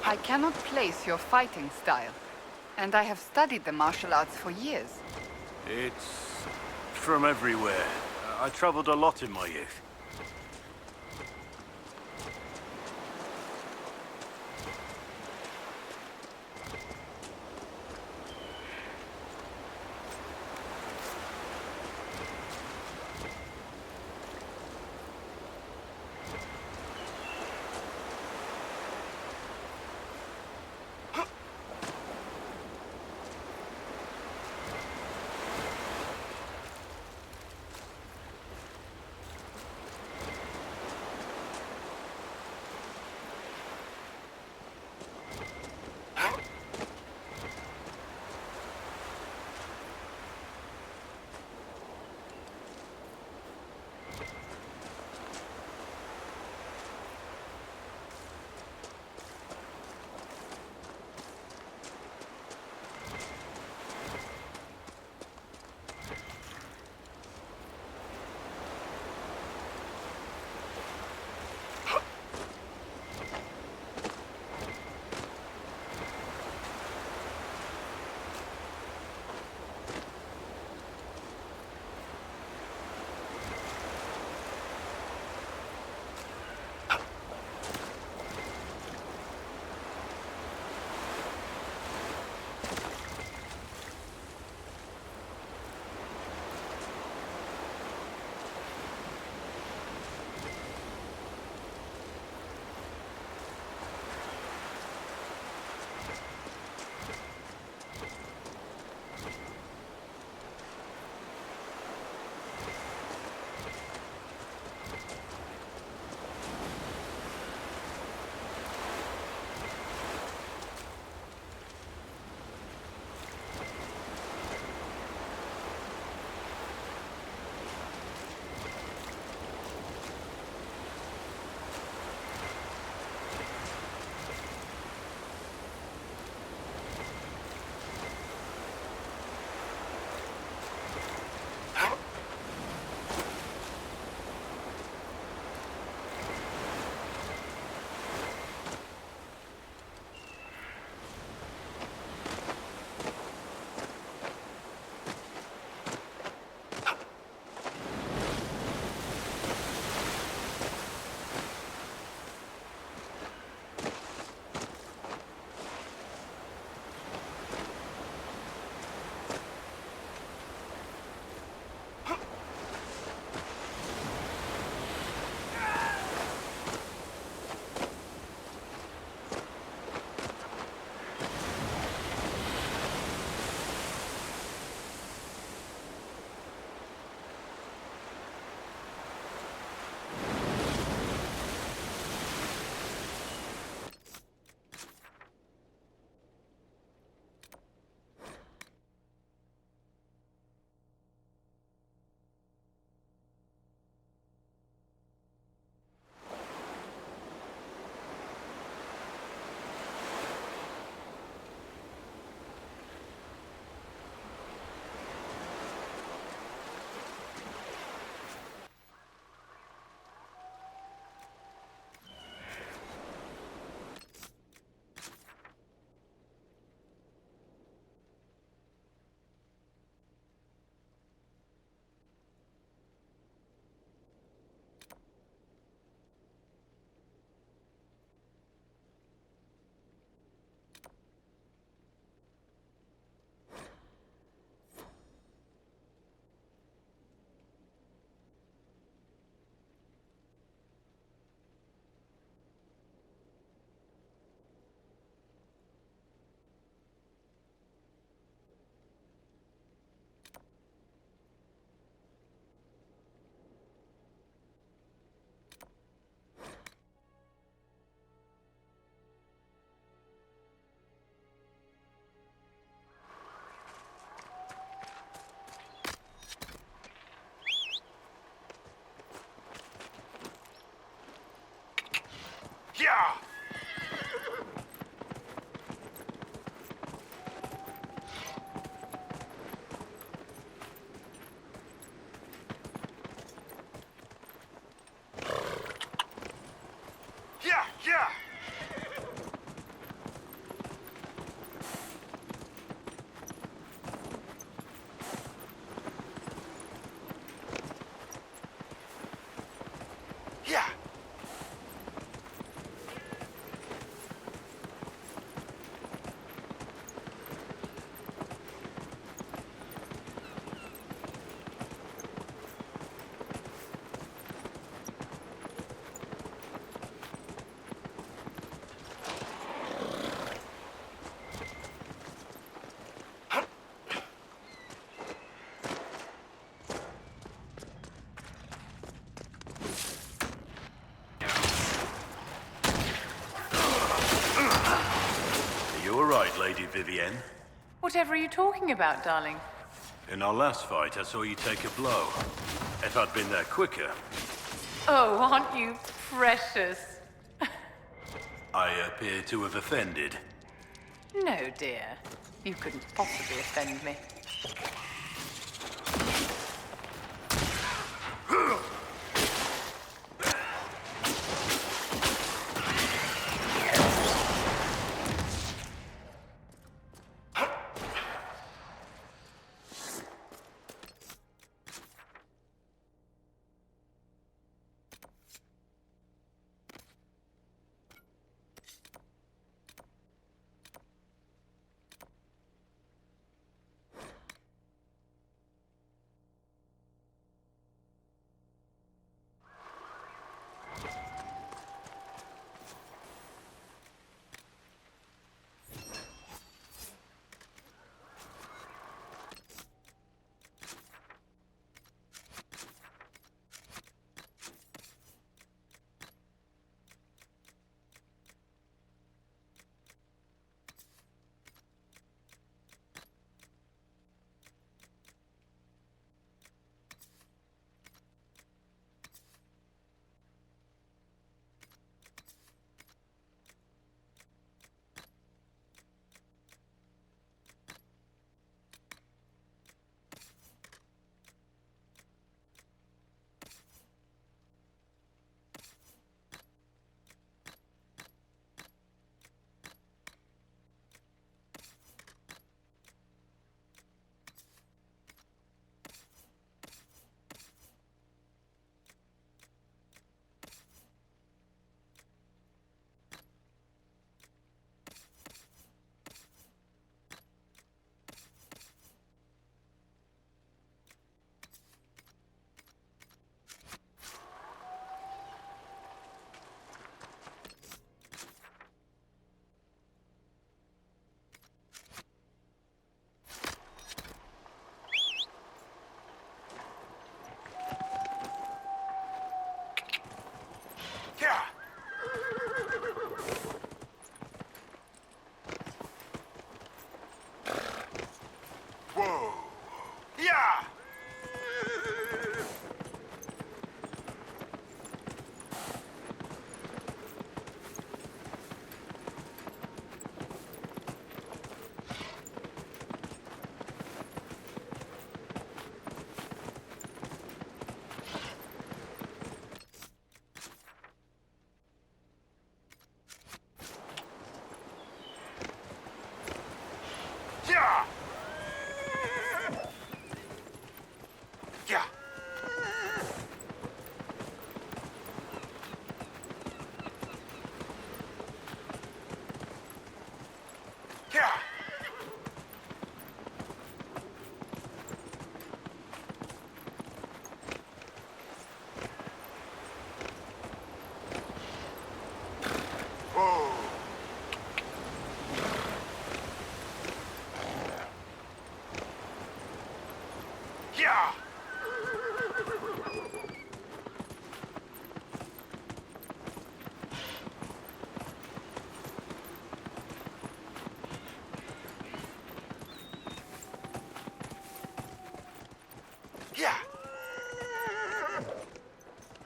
I cannot place your fighting style, and I have studied the martial arts for years. It's from everywhere. I traveled a lot in my youth. right, Lady Vivienne? Whatever are you talking about, darling? In our last fight, I saw you take a blow. If I'd been there quicker, Oh, aren't you precious? I appear to have offended. No, dear. You couldn't possibly offend me. Whoa! Yeah! Yeah! Yeah! Yeah! Whoa! Yeah! Yeah!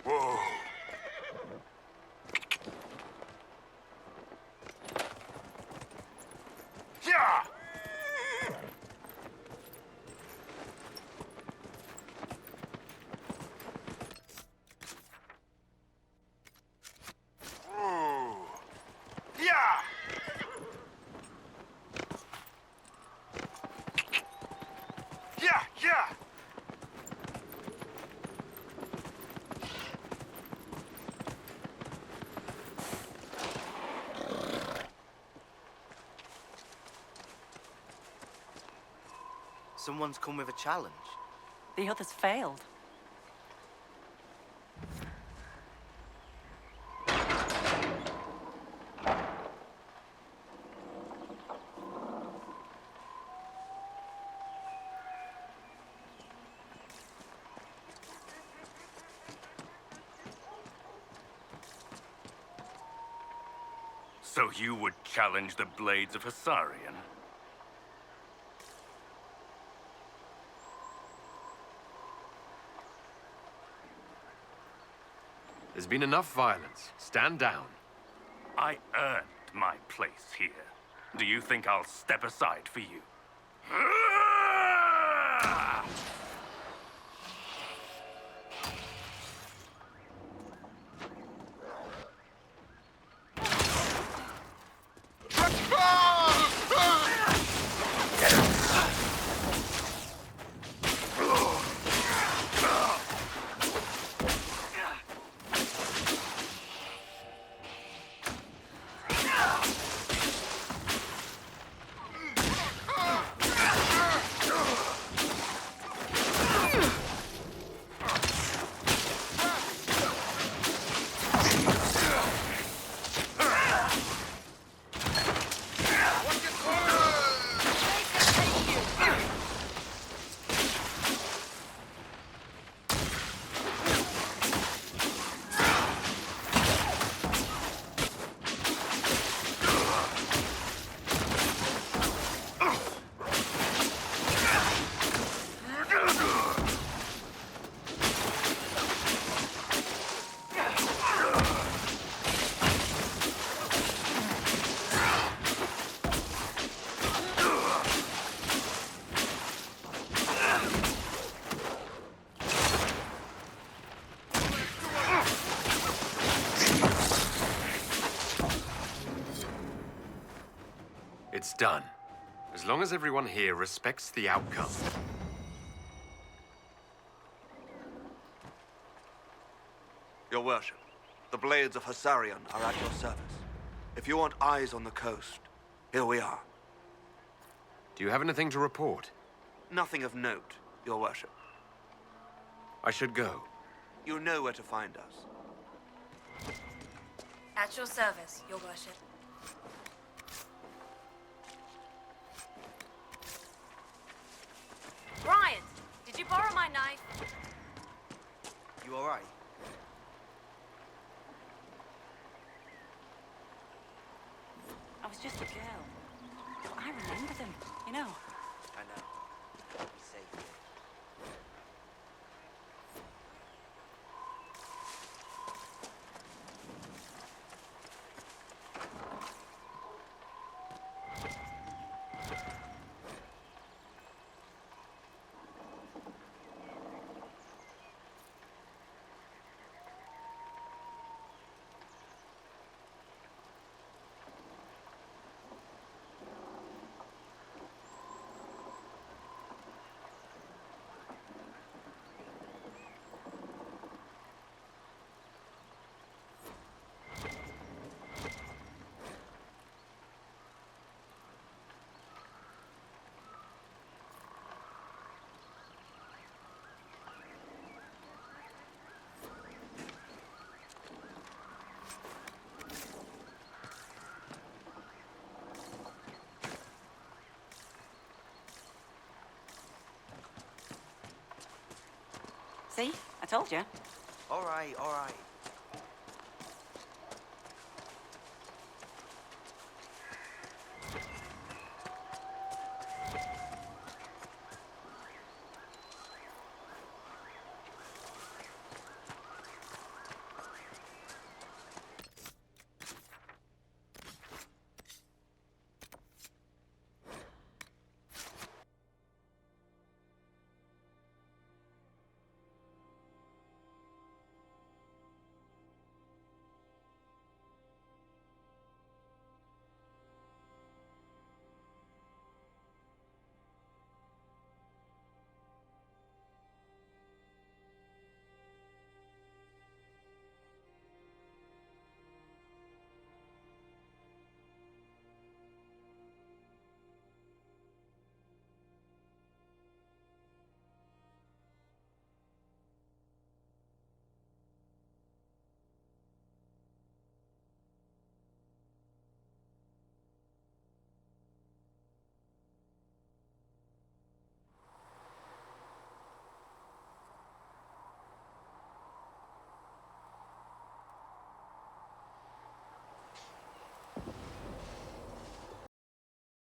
Whoa! Yeah! Ooh. Yeah! Yeah, yeah! Someone's come with a challenge. The others failed. So you would challenge the blades of Hassarian? There's been enough violence. Stand down. I earned my place here. Do you think I'll step aside for you? It's done. As long as everyone here respects the outcome. Your worship, the blades of Hassarian are at your service. If you want eyes on the coast, here we are. Do you have anything to report? Nothing of note, your worship. I should go. You know where to find us. At your service, your worship. Brian, did you borrow my knife? You alright? I was just a girl. I remember them, you know. I know. Be safe. See? I told you. Alright, alright.